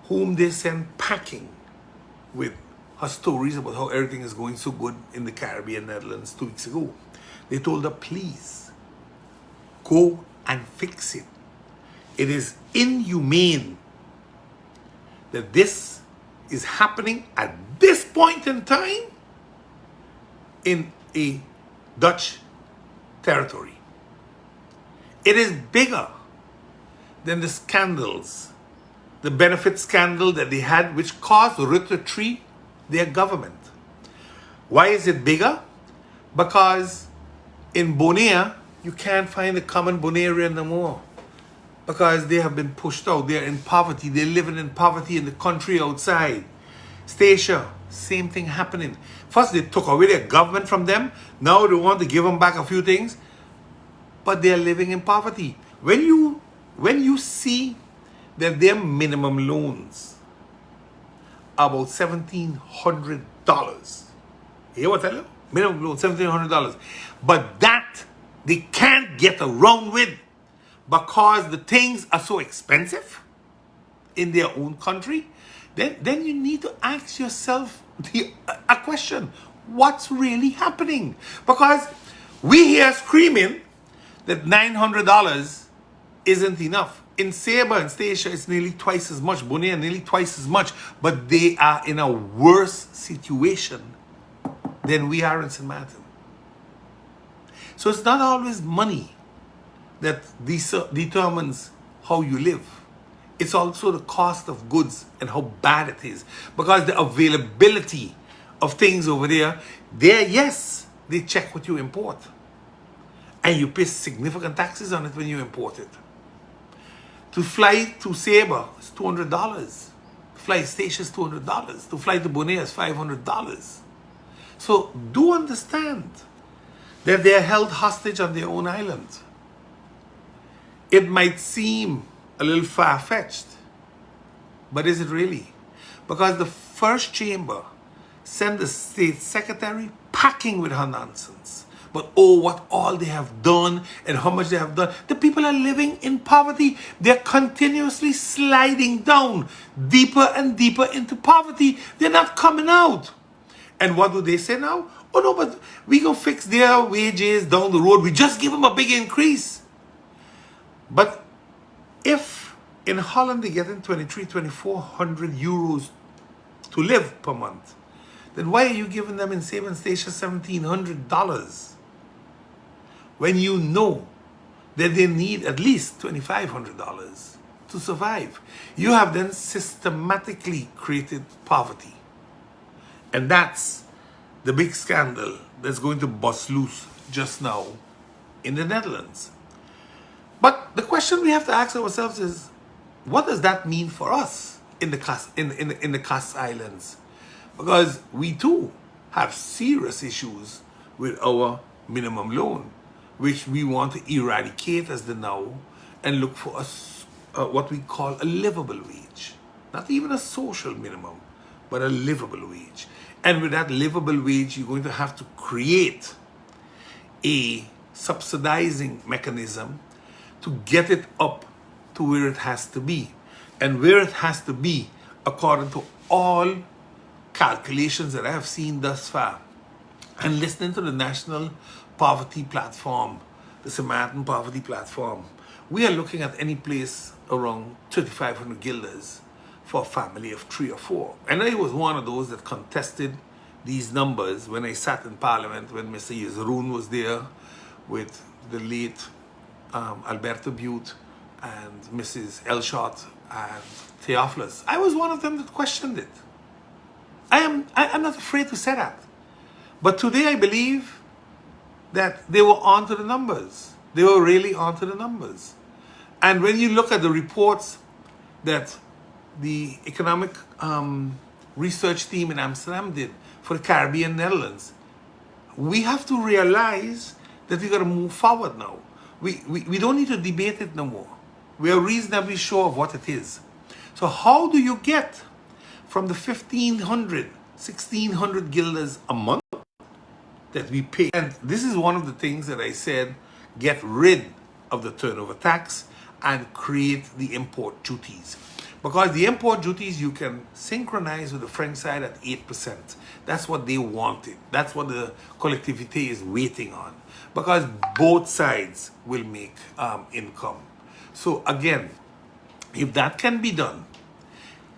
whom they sent packing with her stories about how everything is going so good in the Caribbean Netherlands 2 weeks ago. They told her, please, go and fix it. It is inhumane that this is happening at this point in time in a Dutch territory. It is bigger than the scandals, the benefit scandal that they had, which caused Rutte to treat their government. Why is it bigger? Because in Bonaire, you can't find a common Bonairean no more. Because they have been pushed out. They're in poverty. They're living in poverty in the country outside. Statia, same thing happening. First, they took away their government from them. Now they want to give them back a few things. But they're living in poverty. When you see that their minimum loans are about $1,700. You hear what I tell you? Minimum loan, $1,700. But that they can't get around with because the things are so expensive in their own country. Then you need to ask yourself a question. What's really happening? Because we hear screaming that $900 isn't enough. In Saba and Statia, it's nearly twice as much. Bonaire, nearly twice as much. But they are in a worse situation than we are in St. Maarten. So it's not always money that determines how you live. It's also the cost of goods and how bad it is. Because the availability of things over there, yes, they check what you import. And you pay significant taxes on it when you import it. To fly to Saba is $200. To fly Statia is $200. To fly to Bonaire is $500. So do understand that they are held hostage on their own island. It might seem a little far-fetched, but is it really? Because the first chamber sent the State Secretary packing with her nonsense. But oh, what all they have done and how much they have done. The people are living in poverty. They're continuously sliding down deeper and deeper into poverty. They're not coming out. And what do they say now? Oh no, but we can fix their wages down the road. We just give them a big increase. But if in Holland they get in 2,400 euros to live per month, then why are you giving them in Saba and Statia $1,700? When you know that they need at least $2,500 to survive. You have then systematically created poverty. And that's the big scandal that's going to bust loose just now in the Netherlands. But the question we have to ask ourselves is, what does that mean for us in the Cast Islands? Because we too have serious issues with our minimum loan, which we want to eradicate as the now and look for what we call a livable wage. Not even a social minimum, but a livable wage. And with that livable wage, you're going to have to create a subsidizing mechanism to get it up to where it has to be. And where it has to be, according to all calculations that I have seen thus far, and listening to the National Poverty Platform, the Maarten Poverty Platform, we are looking at any place around 3,500 guilders for a family of 3 or 4. And I was one of those that contested these numbers when I sat in Parliament, when Mr. Yezroon was there with the late Alberto Butte and Mrs. Elshot and Theophilus. I was one of them that questioned it. I'm not afraid to say that. But today I believe that they were onto the numbers. They were really onto the numbers. And when you look at the reports that the economic research team in Amsterdam did for the Caribbean Netherlands, we have to realize that we got to move forward now. We don't need to debate it no more. We are reasonably sure of what it is. So how do you get from the 1,500, 1,600 guilders a month that we pay? And this is one of the things that I said, get rid of the turnover tax and create the import duties. Because the import duties you can synchronize with the French side at 8%. That's what they wanted. That's what the collectivité is waiting on. Because both sides will make income. So again, if that can be done,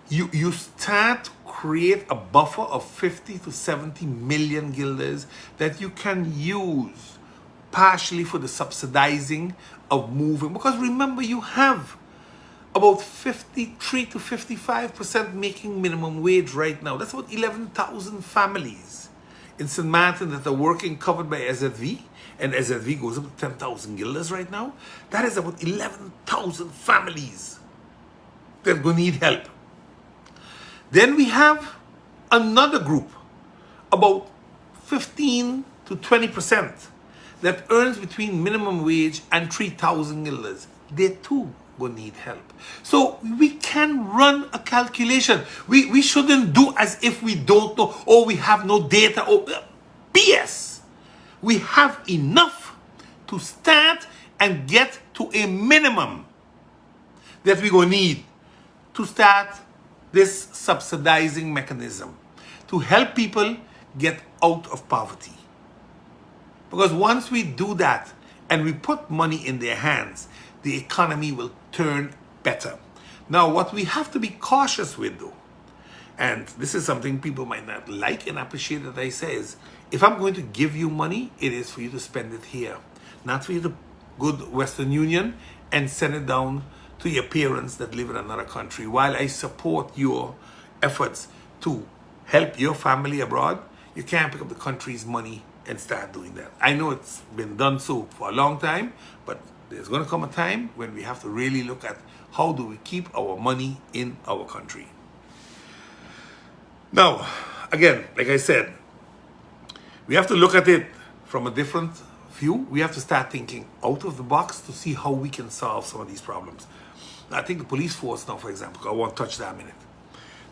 you start to create a buffer of 50 to 70 million guilders that you can use partially for the subsidizing of moving. Because remember, you have about 53 to 55% making minimum wage right now. That's about 11,000 families in St. Maarten that are working covered by SZV, and SZV goes up to 10,000 guilders right now. That is about 11,000 families that are going to need help. Then we have another group, about 15 to 20%, that earns between minimum wage and 3,000 guilders. They too will need help. So we can run a calculation. We shouldn't do as if we don't know, or we have no data, or BS. We have enough to start and get to a minimum that we're going to need to start this subsidizing mechanism to help people get out of poverty. Because once we do that and we put money in their hands, the economy will turn better. Now, what we have to be cautious with, though, and this is something people might not like and appreciate that I say, is if I'm going to give you money, it is for you to spend it here, not for you to go to Western Union and send it down to your parents that live in another country. While I support your efforts to help your family abroad, you can't pick up the country's money and start doing that. I know it's been done so for a long time, but there's going to come a time when we have to really look at how do we keep our money in our country. Now, again, like I said, we have to look at it from a different view. We have to start thinking out of the box to see how we can solve some of these problems. I think the police force now, for example, I won't touch that a minute.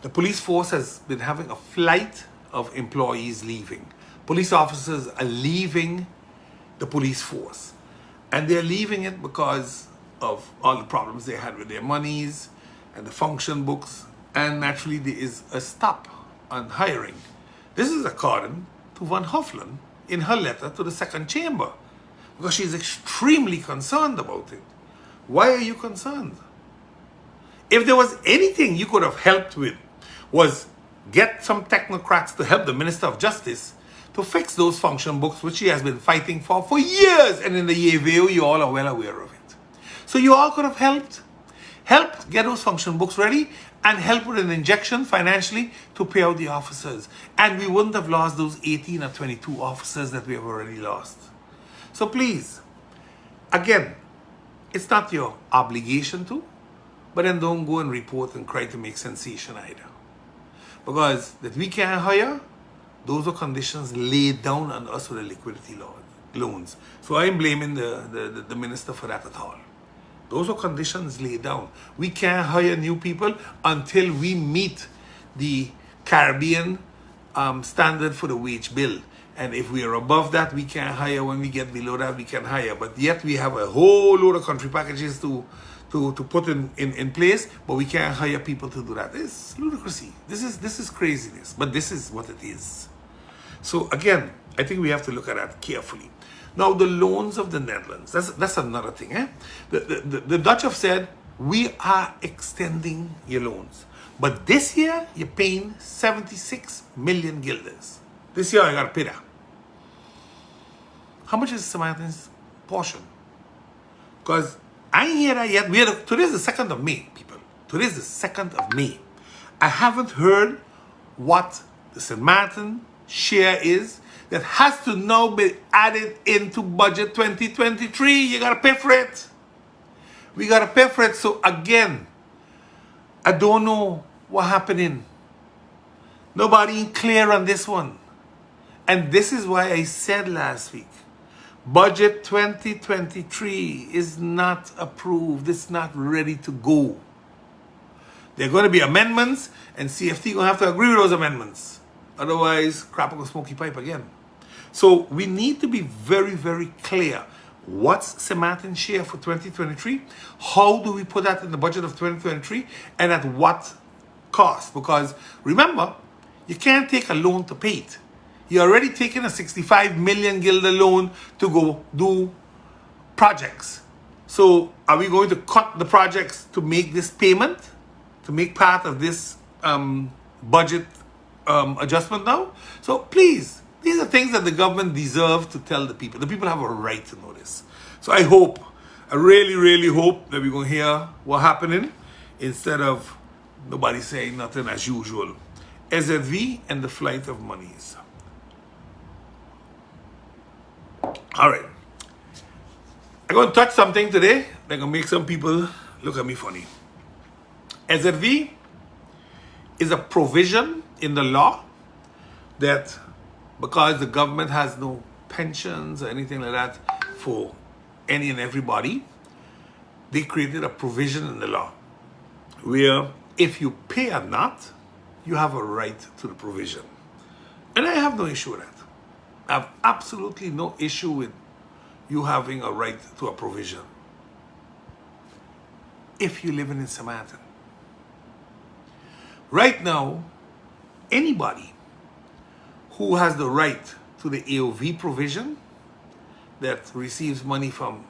The police force has been having a flight of employees leaving. Police officers are leaving the police force. And they're leaving it because of all the problems they had with their monies and the function books. And naturally, there is a stop on hiring. This is according to Van Huffelen in her letter to the second chamber, because she's extremely concerned about it. Why are you concerned? If there was anything you could have helped with, was get some technocrats to help the Minister of Justice to fix those function books, which she has been fighting for years. And in the EVO, you all are well aware of it. So you all could have helped help get those function books ready and help with an injection financially to pay out the officers. And we wouldn't have lost those 18 or 22 officers that we have already lost. So please, again, it's not your obligation to, but then don't go and report and try to make sensation either. Because that we can't hire, those are conditions laid down on us with the liquidity loans. So I am blaming the minister for that at all. Those are conditions laid down. We can't hire new people until we meet the Caribbean standard for the wage bill. And if we are above that, we can't hire. When we get below that, we can hire. But yet we have a whole load of country packages to put in place, but we can't hire people to do that. It's ludicrousy. This is craziness, but this is what it is. So again, I think we have to look at that carefully. Now, the loans of the Netherlands, that's another thing. The Dutch have said, we are extending your loans. But this year, you're paying 76 million guilders. This year, I got to pay that. How much is Samaritan's portion? Because I ain't hear that yet. Today is the 2nd of May, people. Today is the 2nd of May. I haven't heard what the St. Maarten share is that has to now be added into budget 2023. You got to pay for it. We got to pay for it. So again, I don't know what's happening. Nobody clear on this one. And this is why I said last week, budget 2023 is not approved. It's not ready to go. There are going to be amendments, and CFT going to have to agree with those amendments. Otherwise, crap will smoky pipe again. So we need to be very, very clear. What's St. Maarten's share for 2023? How do we put that in the budget of 2023? And at what cost? Because remember, you can't take a loan to pay it. You're already taking a 65 million guilder loan to go do projects. So are we going to cut the projects to make this payment? To make part of this budget adjustment now? So please, these are things that the government deserves to tell the people. The people have a right to know this. So I really, really hope that we're going to hear what's happening instead of nobody saying nothing as usual. SFV and the flight of monies. All right. I'm going to touch something today that's going to make some people look at me funny. SFV is a provision in the law that because the government has no pensions or anything like that for any and everybody, they created a provision in the law where if you pay or not, you have a right to the provision. And I have no issue with that. I have absolutely no issue with you having a right to a provision if you live in St. Maarten. Right now, anybody who has the right to the AOV provision that receives money from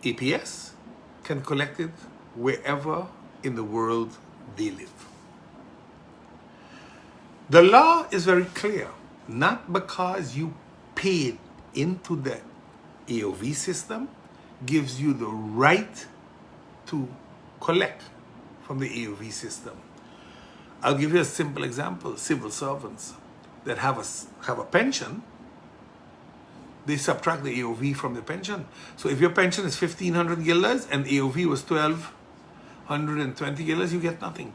APS can collect it wherever in the world they live. The law is very clear. Not because you paid into the AOV system gives you the right to collect from the AOV system. I'll give you a simple example. Civil servants that have a pension, they subtract the AOV from the pension. So if your pension is 1,500 guilders and AOV was 1,220 guilders, you get nothing.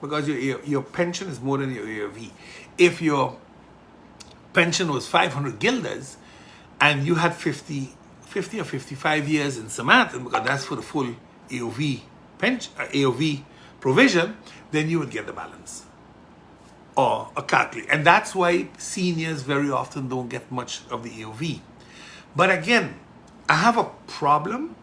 Because your pension is more than your AOV. If your pension was 500 guilders and you had 50 or 55 years in St. Maarten, because that's for the full AOV AOV provision, then you would get the balance or a calculate. And that's why seniors very often don't get much of the AOV. But again, I have a problem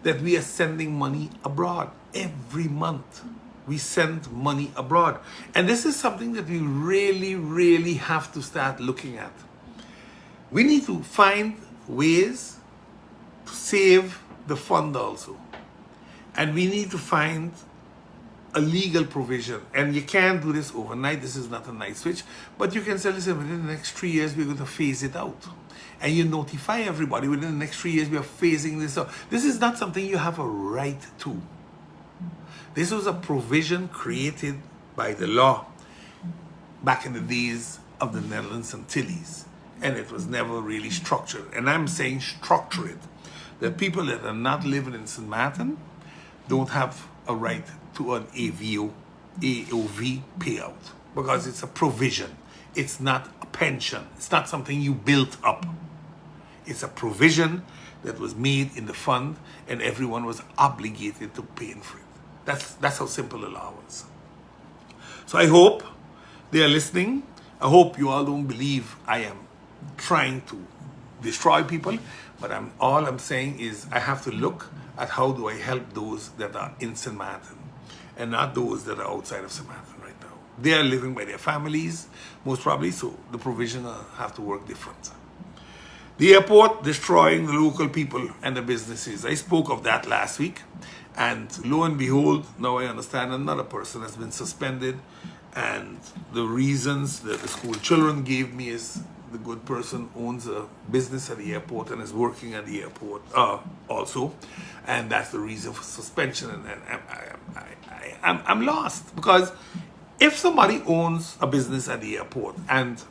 that we are sending money abroad every month. We send money abroad. And this is something that we really, really have to start looking at. We need to find ways to save the fund also. And we need to find a legal provision. And you can't do this overnight. This is not a night switch. But you can say, listen, within the next 3 years, we're going to phase it out. And you notify everybody, within the next 3 years, we are phasing this out. This is not something you have a right to. This was a provision created by the law back in the days of the Netherlands Antilles, and it was never really structured. And I'm saying structure it. The people that are not living in St. Maarten don't have a right to an AOV payout because it's a provision. It's not a pension. It's not something you built up. It's a provision that was made in the fund, and everyone was obligated to pay for it. That's how simple the law was. So I hope they are listening. I hope you all don't believe I am trying to destroy people, but all I'm saying is I have to look at how do I help those that are in St. Maarten and not those that are outside of St. Maarten right now. They are living by their families, most probably, so the provision have to work different. The airport destroying the local people and the businesses. I spoke of that last week, and lo and behold, now I understand another person has been suspended, and the reasons that the school children gave me is the good person owns a business at the airport and is working at the airport also, and that's the reason for suspension. And I'm lost, because if somebody owns a business at the airport and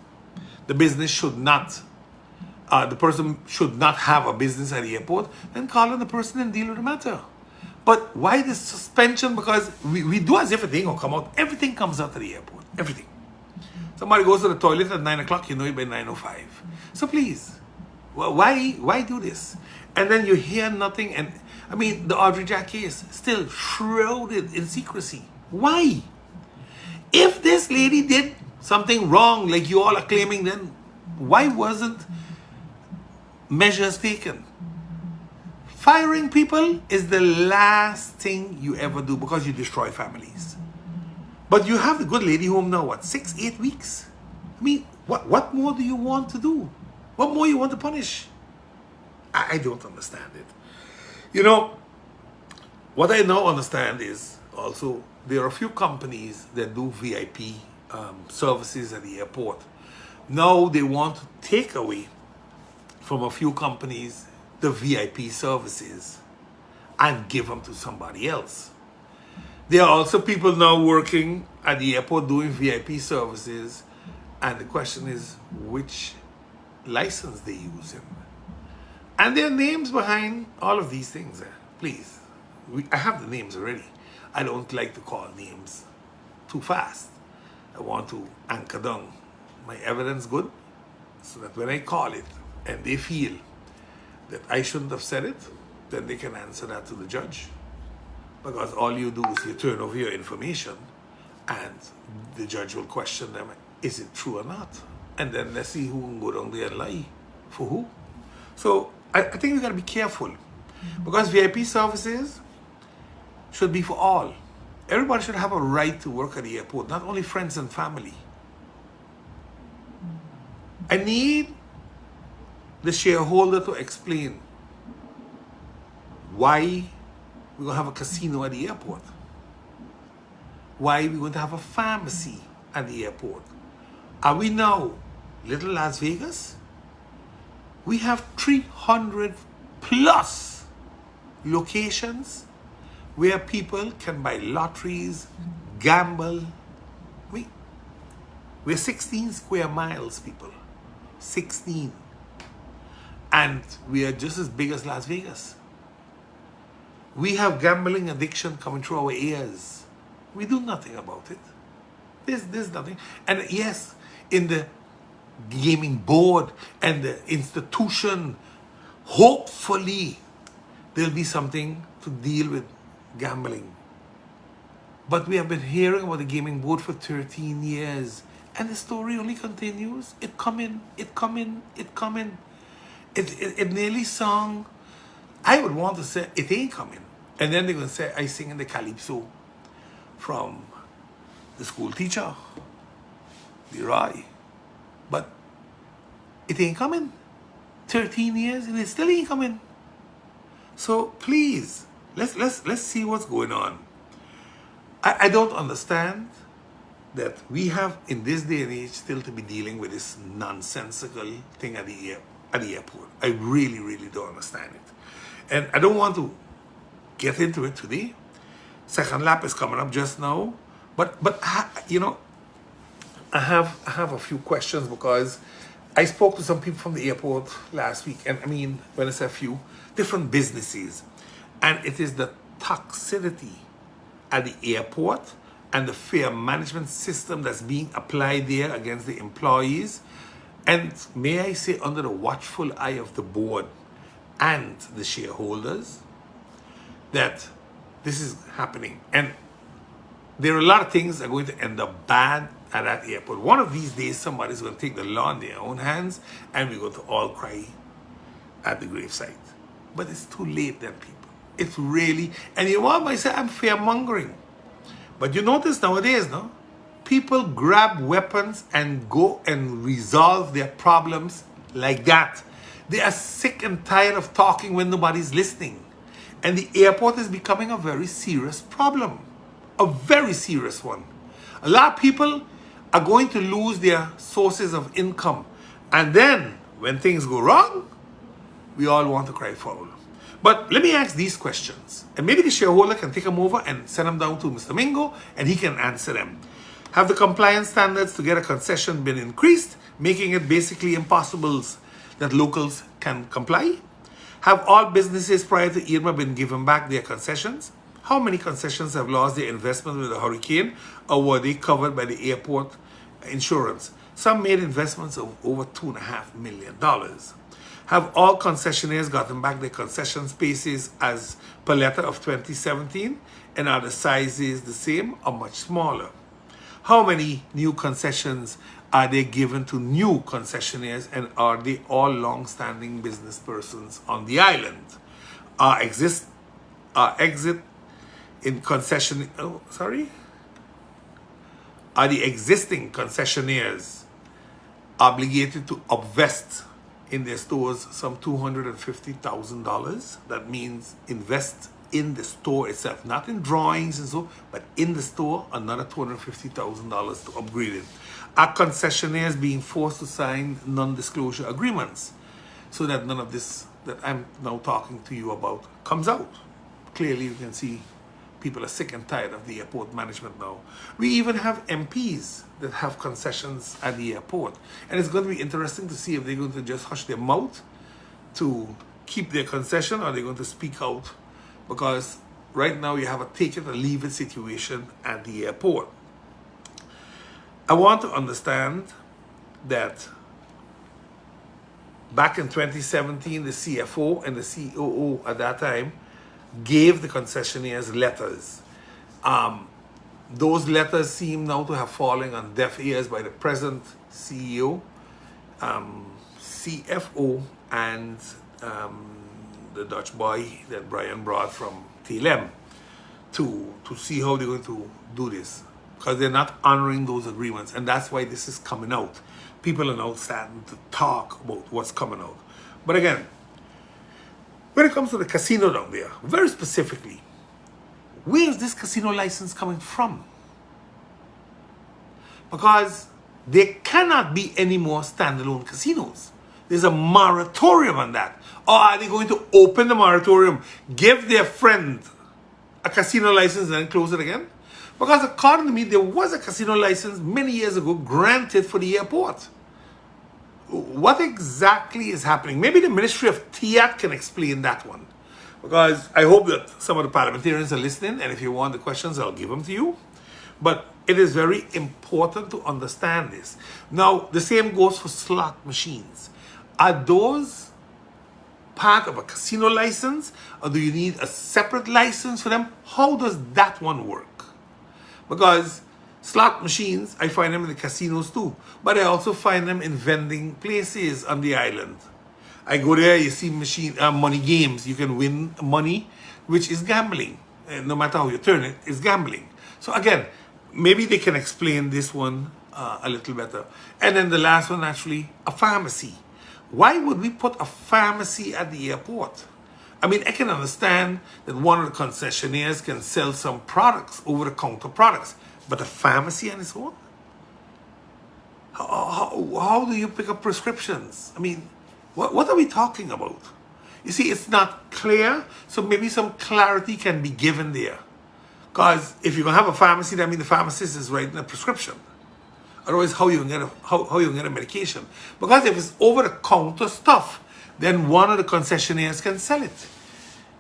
the business should not, the person should not have a business at the airport, then call on the person and deal with the matter. But why this suspension? Because we do as if everything will come out. Everything comes out of the airport. Everything. Somebody goes to the toilet at 9 o'clock, you know it by 9:05. So please, why do this? And then you hear nothing. And I mean, the Audrey Jack case still shrouded in secrecy. Why? If this lady did something wrong, like you all are claiming, then why wasn't measures taken? Firing people is the last thing you ever do, because you destroy families. But you have the good lady home now, what, 6-8 weeks? I mean, what more do you want to do? What more you want to punish? I don't understand it. You know, what I now understand is also there are a few companies that do VIP services at the airport. Now they want to take away from a few companies the VIP services and give them to somebody else. There are also people now working at the airport doing VIP services, and the question is which license they use in. And there are names behind all of these things. Please, I have the names already. I don't like to call names too fast. I want to anchor down my evidence good, so that when I call it and they feel that I shouldn't have said it, then they can answer that to the judge. Because all you do is you turn over your information, and the judge will question them, is it true or not? And then let's see who can go down there and lie for who. So I think we gotta be careful, because VIP services should be for all. Everybody should have a right to work at the airport, not only friends and family. I need the shareholder to explain why we're going to have a casino at the airport. Why we're going to have a pharmacy at the airport. Are we now Little Las Vegas? We have 300 plus locations where people can buy lotteries, gamble. We're 16 square miles, people. 16. And we are just as big as Las Vegas. We have gambling addiction coming through our ears. We do nothing about it. There's nothing. And yes, in the gaming board and the institution, hopefully there'll be something to deal with gambling. But we have been hearing about the gaming board for 13 years. And the story only continues. It coming. It nearly sung, I would want to say, it ain't coming. And then they're going to say, I sing in the calypso from the school teacher, Leroy. But it ain't coming. 13 years and it still ain't coming. So please, let's see what's going on. I don't understand that we have in this day and age still to be dealing with this nonsensical thing at the airport. I really don't understand it. And I don't want to get into it today, Second lap is coming up just now. But you know, I have a few questions because I spoke to some people from the airport last week, and I mean, when I say a few, different businesses, and it is the toxicity at the airport and the fare management system that's being applied there against the employees, and may I say under the watchful eye of the board and the shareholders, that this is happening. And there are a lot of things that are going to end up bad at that airport. One of these days, somebody's going to take the law in their own hands, and we're going to all cry at the gravesite. But it's too late then, people. It's really, and you know what, I say I'm fear-mongering. But you notice nowadays, no? People grab weapons and go and resolve their problems like that. They are sick and tired of talking when nobody's listening. And the airport is becoming a very serious problem. A very serious one. A lot of people are going to lose their sources of income. And then, when things go wrong, we all want to cry foul. But let me ask these questions. And maybe the shareholder can take them over and send them down to Mr. Mingo, and he can answer them. Have the compliance standards to get a concession been increased, making it basically impossible that locals can comply? Have all businesses prior to Irma been given back their concessions? How many concessions have lost their investment with the hurricane, or were they covered by the airport insurance? Some made investments of over $2.5 million. Have all concessionaires gotten back their concession spaces as per letter of 2017, and are the sizes the same or much smaller? How many new concessions are they given to new concessionaires, and are they all long-standing business persons on the island? Are exit in concession, are the existing concessionaires obligated to invest in their stores some $250,000? That means invest in the store itself, not in drawings and so, but in the store, another $250,000 to upgrade it. Are concessionaires being forced to sign non-disclosure agreements so that none of this that I'm now talking to you about comes out? Clearly, you can see people are sick and tired of the airport management now. We even have MPs that have concessions at the airport. And it's going to be interesting to see if they're going to just hush their mouth to keep their concession, or they're going to speak out. Because right now you have a take it or leave it situation at the airport. I want to understand that back in 2017, the CFO and the COO at that time gave the concessionaires letters. Those letters seem now to have fallen on deaf ears by the present CEO, CFO, and the Dutch boy that Brian brought from TLM to see how they're going to do this, because they're not honoring those agreements, and that's why this is coming out. People are now starting to talk about what's coming out. But again, when it comes to the casino down there, very specifically, where is this casino license coming from? Because there cannot be any more standalone casinos. There's a moratorium on that. Or are they going to open the moratorium, give their friend a casino license, and then close it again? Because according to me, there was a casino license many years ago granted for the airport. What exactly is happening? Maybe the Ministry of TIAT can explain that one. Because I hope that some of the parliamentarians are listening, and if you want the questions, I'll give them to you. But it is very important to understand this. Now, the same goes for slot machines. Are those part of a casino license, or do you need a separate license for them? How does that one work? Because slot machines, I find them in the casinos too, but I also find them in vending places on the island. I go there, you see money games. You can win money, which is gambling. And no matter how you turn it, it's gambling. So again, maybe they can explain this one a little better. And then the last one, actually, a pharmacy. Why would we put a pharmacy at the airport? I mean, I can understand that one of the concessionaires can sell some products, over-the-counter products, but a pharmacy on its own? How do you pick up prescriptions? I mean, what are we talking about? You see, it's not clear, so maybe some clarity can be given there. Because if you're gonna have a pharmacy, that means the pharmacist is writing a prescription. Otherwise, how you gonna get how you gonna get a medication? Because if it's over the counter stuff, then one of the concessionaires can sell it.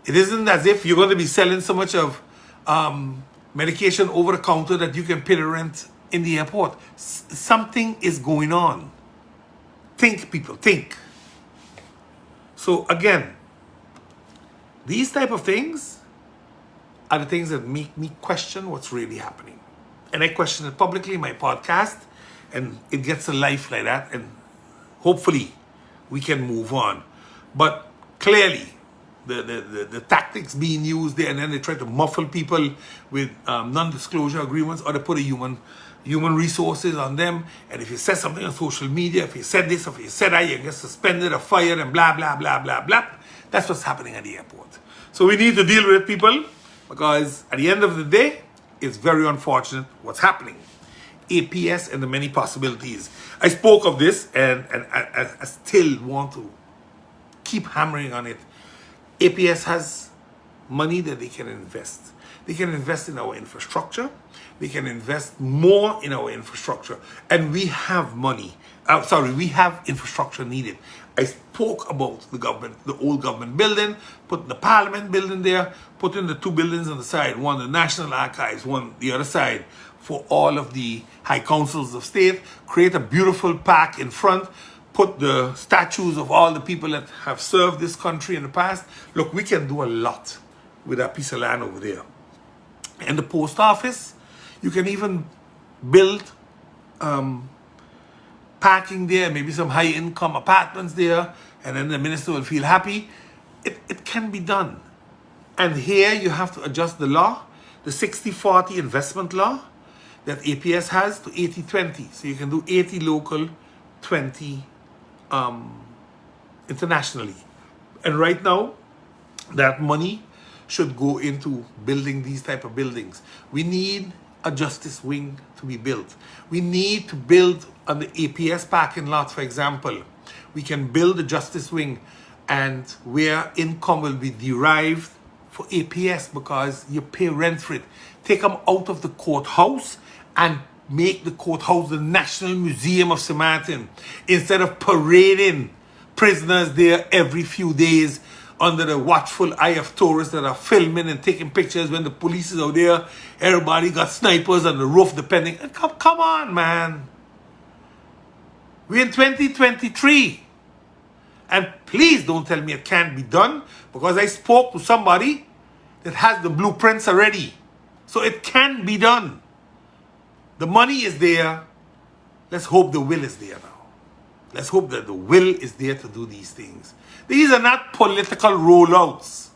It isn't as if you're going to be selling so much of medication over the counter that you can pay the rent in the airport. Something is going on. Think, people, think. So again, these type of things are the things that make me question what's really happening. And I question it publicly in my podcast, and it gets a life like that, and hopefully we can move on. But clearly, the tactics being used there, and then they try to muffle people with non-disclosure agreements, or they put a human resources on them. And if you said something on social media, if you said this, or if you said that, you get suspended or fired and blah, blah, blah, blah, blah. That's what's happening at the airport. So we need to deal with it, people, because at the end of the day, it's very unfortunate what's happening. APS and the many possibilities. I spoke of this, and I still want to keep hammering on it. APS has money that they can invest. They can invest in our infrastructure. They can invest more in our infrastructure. And we have money. We have infrastructure needed. I spoke about the government, the old government building, putting the parliament building there, putting the two buildings on the side, one the National Archives, one the other side, for all of the high councils of state, create a beautiful park in front, put the statues of all the people that have served this country in the past. Look, we can do a lot with that piece of land over there. And the post office, you can even build parking there, maybe some high-income apartments there, and then the minister will feel happy. It can be done. And here you have to adjust the law, the 60-40 investment law that APS has, to 80-20. So you can do 80 local, 20 internationally. And right now, that money should go into building these type of buildings. We need a justice wing to be built. We need to build on the APS parking lot, for example. We can build a justice wing, and where income will be derived for APS, because you pay rent for it. Take them out of the courthouse and make the courthouse the National Museum of St. Maarten, instead of parading prisoners there every few days under the watchful eye of tourists that are filming and taking pictures when the police is out there. Everybody got snipers on the roof depending. Come on, man. We're in 2023. And please don't tell me it can't be done, because I spoke to somebody that has the blueprints already. So it can be done. The money is there. Let's hope the will is there now. Let's hope that the will is there to do these things. These are not political rollouts.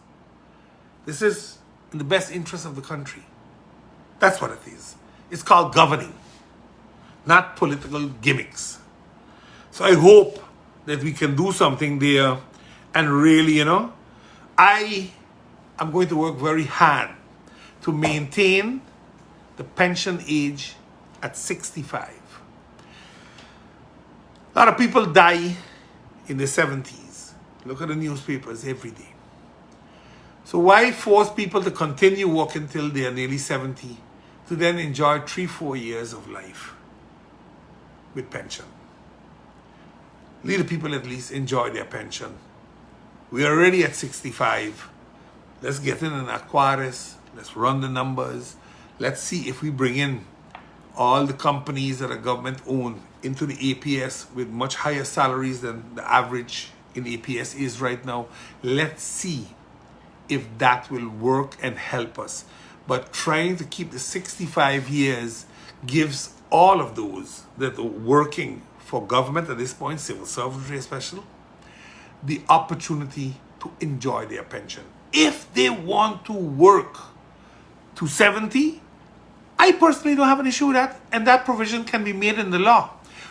This is in the best interest of the country. That's what it is. It's called governing, not political gimmicks. So I hope that we can do something there, and really, I am going to work very hard to maintain the pension age at 65. A lot of people die in their 70s. Look at the newspapers every day. So why force people to continue working till they are nearly 70 to then enjoy 3-4 years of life with pension? Let the people at least enjoy their pension. We are already at 65. Let's get in an Aquarius. Let's run the numbers. Let's see if we bring in all the companies that are government owned into the APS with much higher salaries than the average in APS is right now. Let's see if that will work and help us. But trying to keep the 65 years gives all of those that are working for government at this point, civil servantry especially, the opportunity to enjoy their pension. If they want to work to 70, I personally don't have an issue with that, and that provision can be made in the law.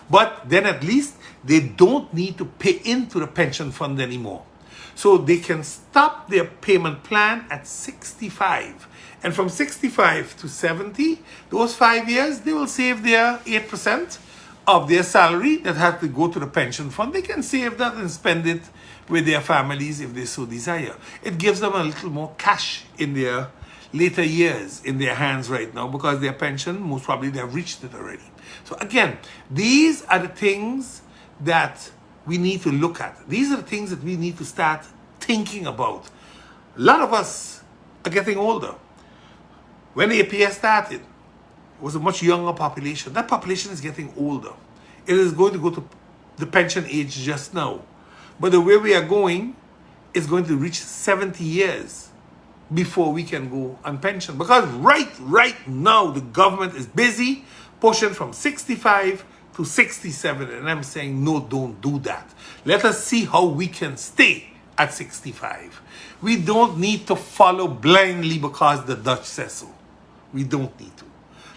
But then at least they don't need to pay into the pension fund anymore. So they can stop their payment plan at 65. And from 65 to 70, those 5 years, they will save their 8% of their salary that has to go to the pension fund. They can save that and spend it with their families if they so desire. It gives them a little more cash in their later years in their hands right now because their pension, most probably they have reached it already. So again, these are the things that we need to look at. These are the things that we need to start thinking about. A lot of us are getting older. When the APS started, it was a much younger population. That population is getting older. It is going to go to the pension age just now. But the way we are going is going to reach 70 years before we can go on pension. Because right now, the government is busy pushing from 65 to 67. And I'm saying, no, don't do that. Let us see how we can stay at 65. We don't need to follow blindly because the Dutch says so. We don't need to.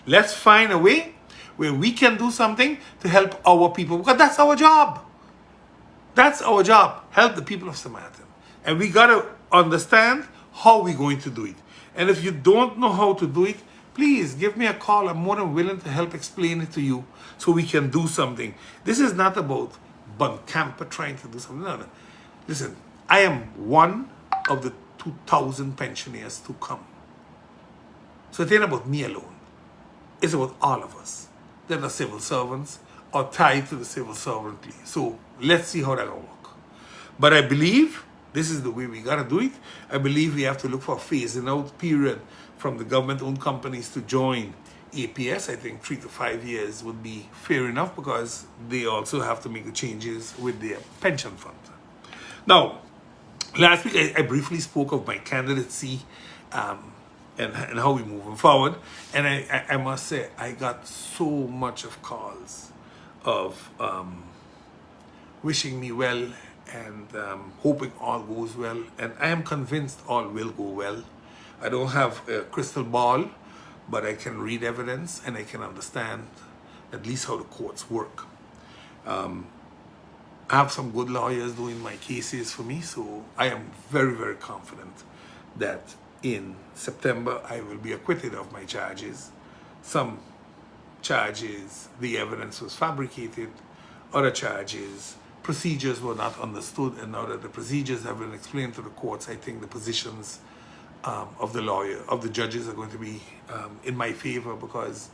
Let's find a way where we can do something to help our people, because that's our job. That's our job, help the people of St. Maarten. And we got to understand how we're going to do it. And if you don't know how to do it, please give me a call. I'm more than willing to help explain it to you so we can do something. This is not about Buncamper trying to do something. No. Listen, I am one of the 2,000 pensioners to come. So it ain't about me alone. It's about all of us that are civil servants or tied to the civil servantry. So let's see how that will work. But I believe this is the way we got to do it. I believe we have to look for a phasing out period from the government-owned companies to join APS. I think 3 to 5 years would be fair enough because they also have to make the changes with their pension fund. Now, last week I briefly spoke of my candidacy and how we're moving forward. And I must say, I got so much of calls of wishing me well and hoping all goes well. And I am convinced all will go well. I don't have a crystal ball, but I can read evidence and I can understand at least how the courts work. I have some good lawyers doing my cases for me, so I am very, very confident that in September I will be acquitted of my charges. Some charges, the evidence was fabricated. Other charges, procedures were not understood, and now that the procedures have been explained to the courts, I think the positions of the judges are going to be in my favor, because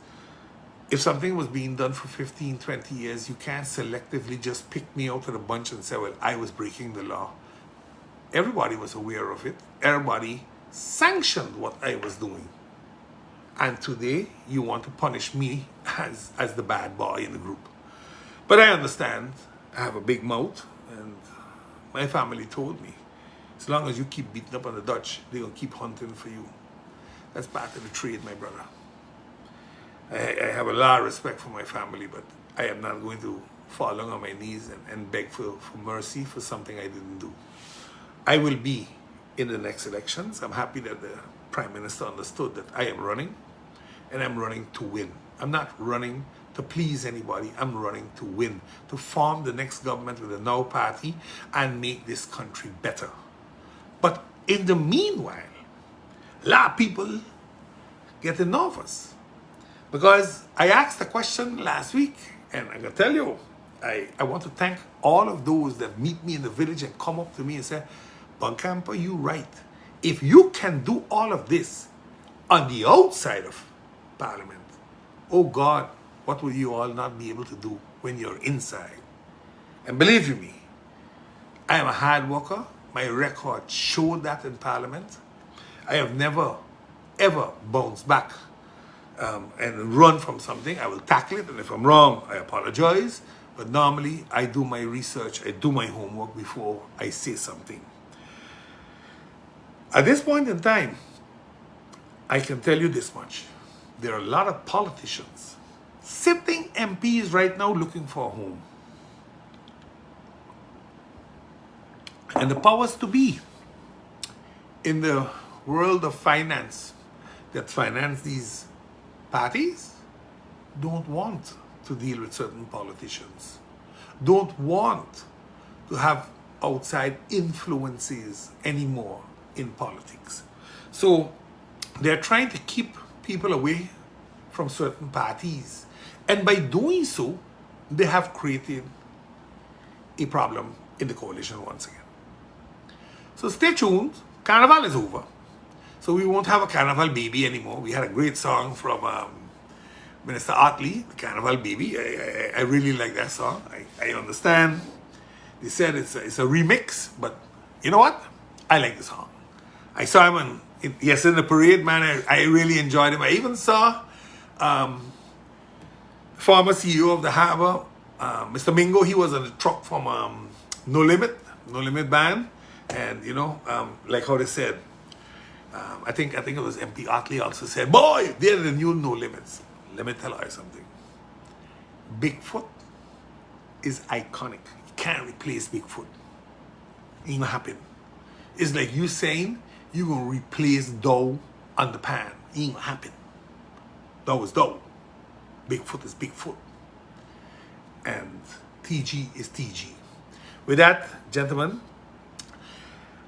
if something was being done for 15, 20 years, you can't selectively just pick me out of the bunch and say, well, I was breaking the law. Everybody was aware of it. Everybody sanctioned what I was doing. And today, you want to punish me as the bad boy in the group. But I understand. I have a big mouth, and my family told me, as long as you keep beating up on the Dutch, they're going to keep hunting for you. That's part of the trade, my brother. I have a lot of respect for my family, but I am not going to fall on my knees and beg for mercy for something I didn't do. I will be in the next elections. I'm happy that the Prime Minister understood that I am running, and I'm running to win. I'm not running to please anybody. I'm running to win, to form the next government with the Now Party and make this country better. But in the meanwhile, a lot of people getting nervous. Because I asked a question last week, and I can tell you, I want to thank all of those that meet me in the village and come up to me and say, Buncamper, you right. If you can do all of this on the outside of Parliament, oh God, what will you all not be able to do when you're inside? And believe you me, I am a hard worker. My record showed that in Parliament. I have never, ever bounced back and run from something. I will tackle it, and if I'm wrong, I apologize. But normally, I do my research, I do my homework before I say something. At this point in time, I can tell you this much. There are a lot of politicians, sitting MPs right now looking for a home. And the powers to be in the world of finance that finance these parties don't want to deal with certain politicians, don't want to have outside influences anymore in politics. So they're trying to keep people away from certain parties. And by doing so, they have created a problem in the coalition once again. So stay tuned. Carnival is over. So we won't have a Carnival Baby anymore. We had a great song from Minister Otley, the Carnival Baby. I really like that song. I understand. They said it's a remix, but you know what? I like the song. I saw him in the parade, man. I really enjoyed him. I even saw former CEO of the Harbour, Mr. Mingo. He was on the truck from No Limit Band, and like how they said, I think it was MP Otley also said, "Boy, they're the new No Limits." Let me tell you something. Bigfoot is iconic. You can't replace Bigfoot. It ain't gonna happen. It's like you saying you're gonna replace dough on the pan. It ain't gonna happen. Dough is dough. Bigfoot is Bigfoot. And TG is TG. With that, gentlemen,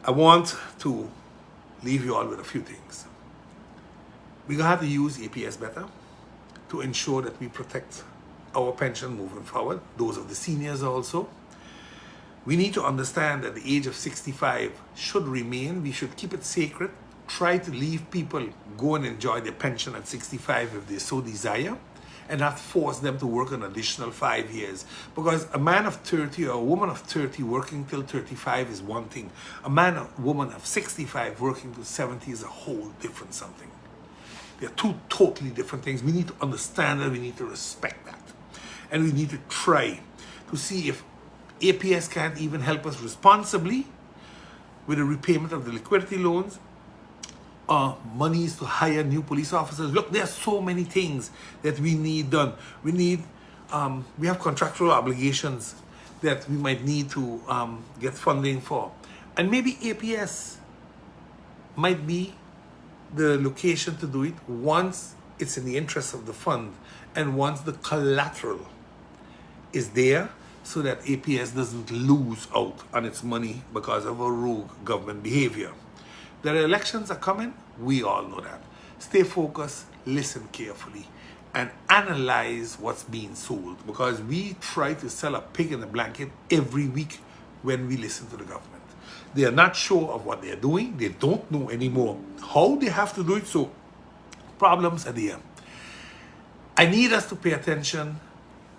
I want to leave you all with a few things. We're gonna have to use APS better to ensure that we protect our pension moving forward, those of the seniors also. We need to understand that the age of 65 should remain. We should keep it sacred. Try to leave people go and enjoy their pension at 65 if they so desire, and not force them to work an additional 5 years. Because a man of 30 or a woman of 30 working till 35 is one thing. A man or woman of 65 working till 70 is a whole different something. They're two totally different things. We need to understand that. We need to respect that. And we need to try to see if APS can't even help us responsibly with the repayment of the liquidity loans, monies to hire new police officers. Look, there are so many things that we need done. We have contractual obligations that we might need to get funding for. And maybe APS might be the location to do it once it's in the interest of the fund and once the collateral is there, so that APS doesn't lose out on its money because of a rogue government behavior. The elections are coming, we all know that. Stay focused, listen carefully, and analyze what's being sold, because we try to sell a pig in a blanket every week when we listen to the government. They are not sure of what they're doing. They don't know anymore how they have to do it, so problems are there. I need us to pay attention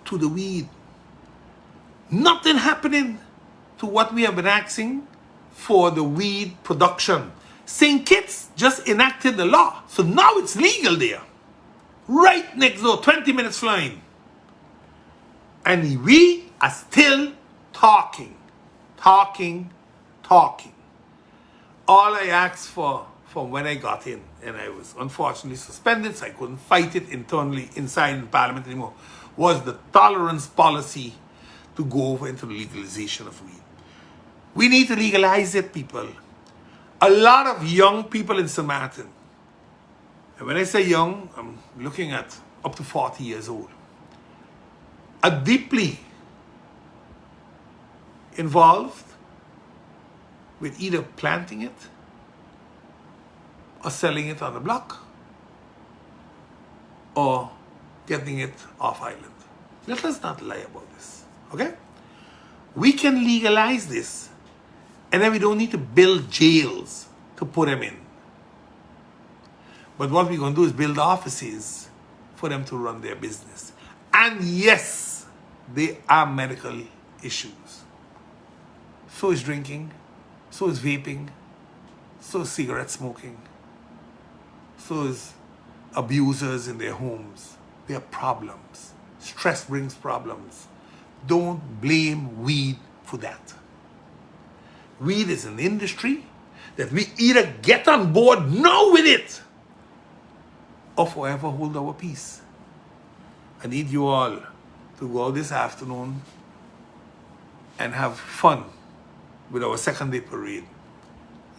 to the weed. Nothing happening to what we have been asking for the weed production. St. Kitts just enacted the law, so now it's legal there. Right next door, 20 minutes flying. And we are still talking. All I asked for from when I got in, and I was unfortunately suspended, so I couldn't fight it internally inside the Parliament anymore, was the tolerance policy to go over into the legalization of weed. We need to legalize it, people. A lot of young people in St. Maarten, and when I say young, I'm looking at up to 40 years old, are deeply involved with either planting it or selling it on the block or getting it off island. Let us not lie about this, okay? We can legalize this, and then we don't need to build jails to put them in. But what we're going to do is build offices for them to run their business. And yes, there are medical issues. So is drinking, so is vaping, so is cigarette smoking, so is abusers in their homes. There are problems. Stress brings problems. Don't blame weed for that. Weed is an industry that we either get on board now with it or forever hold our peace. I need you all to go out this afternoon and have fun with our second day parade.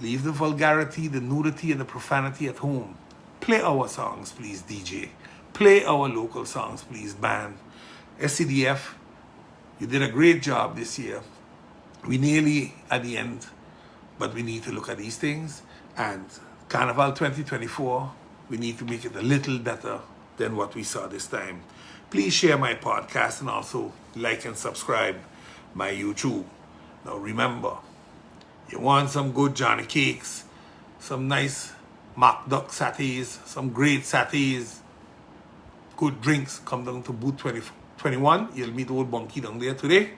Leave the vulgarity, the nudity, and the profanity at home. Play our songs, please, DJ. Play our local songs, please, band. SCDF, you did a great job this year. We nearly at the end, but we need to look at these things. And Carnival 2024, we need to make it a little better than what we saw this time. Please share my podcast and also like and subscribe my YouTube. Now remember, you want some good Johnny cakes, some nice Mark Duck Satis, some great Satis, good drinks. Come down to booth 21. You'll meet old Bunky down there today.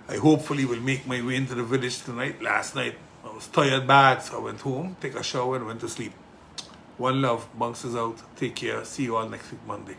I hopefully will make my way into the village tonight. Last night I was tired bad, so I went home, take a shower and went to sleep. One love, Bunks is out. Take care. See you all next week Monday.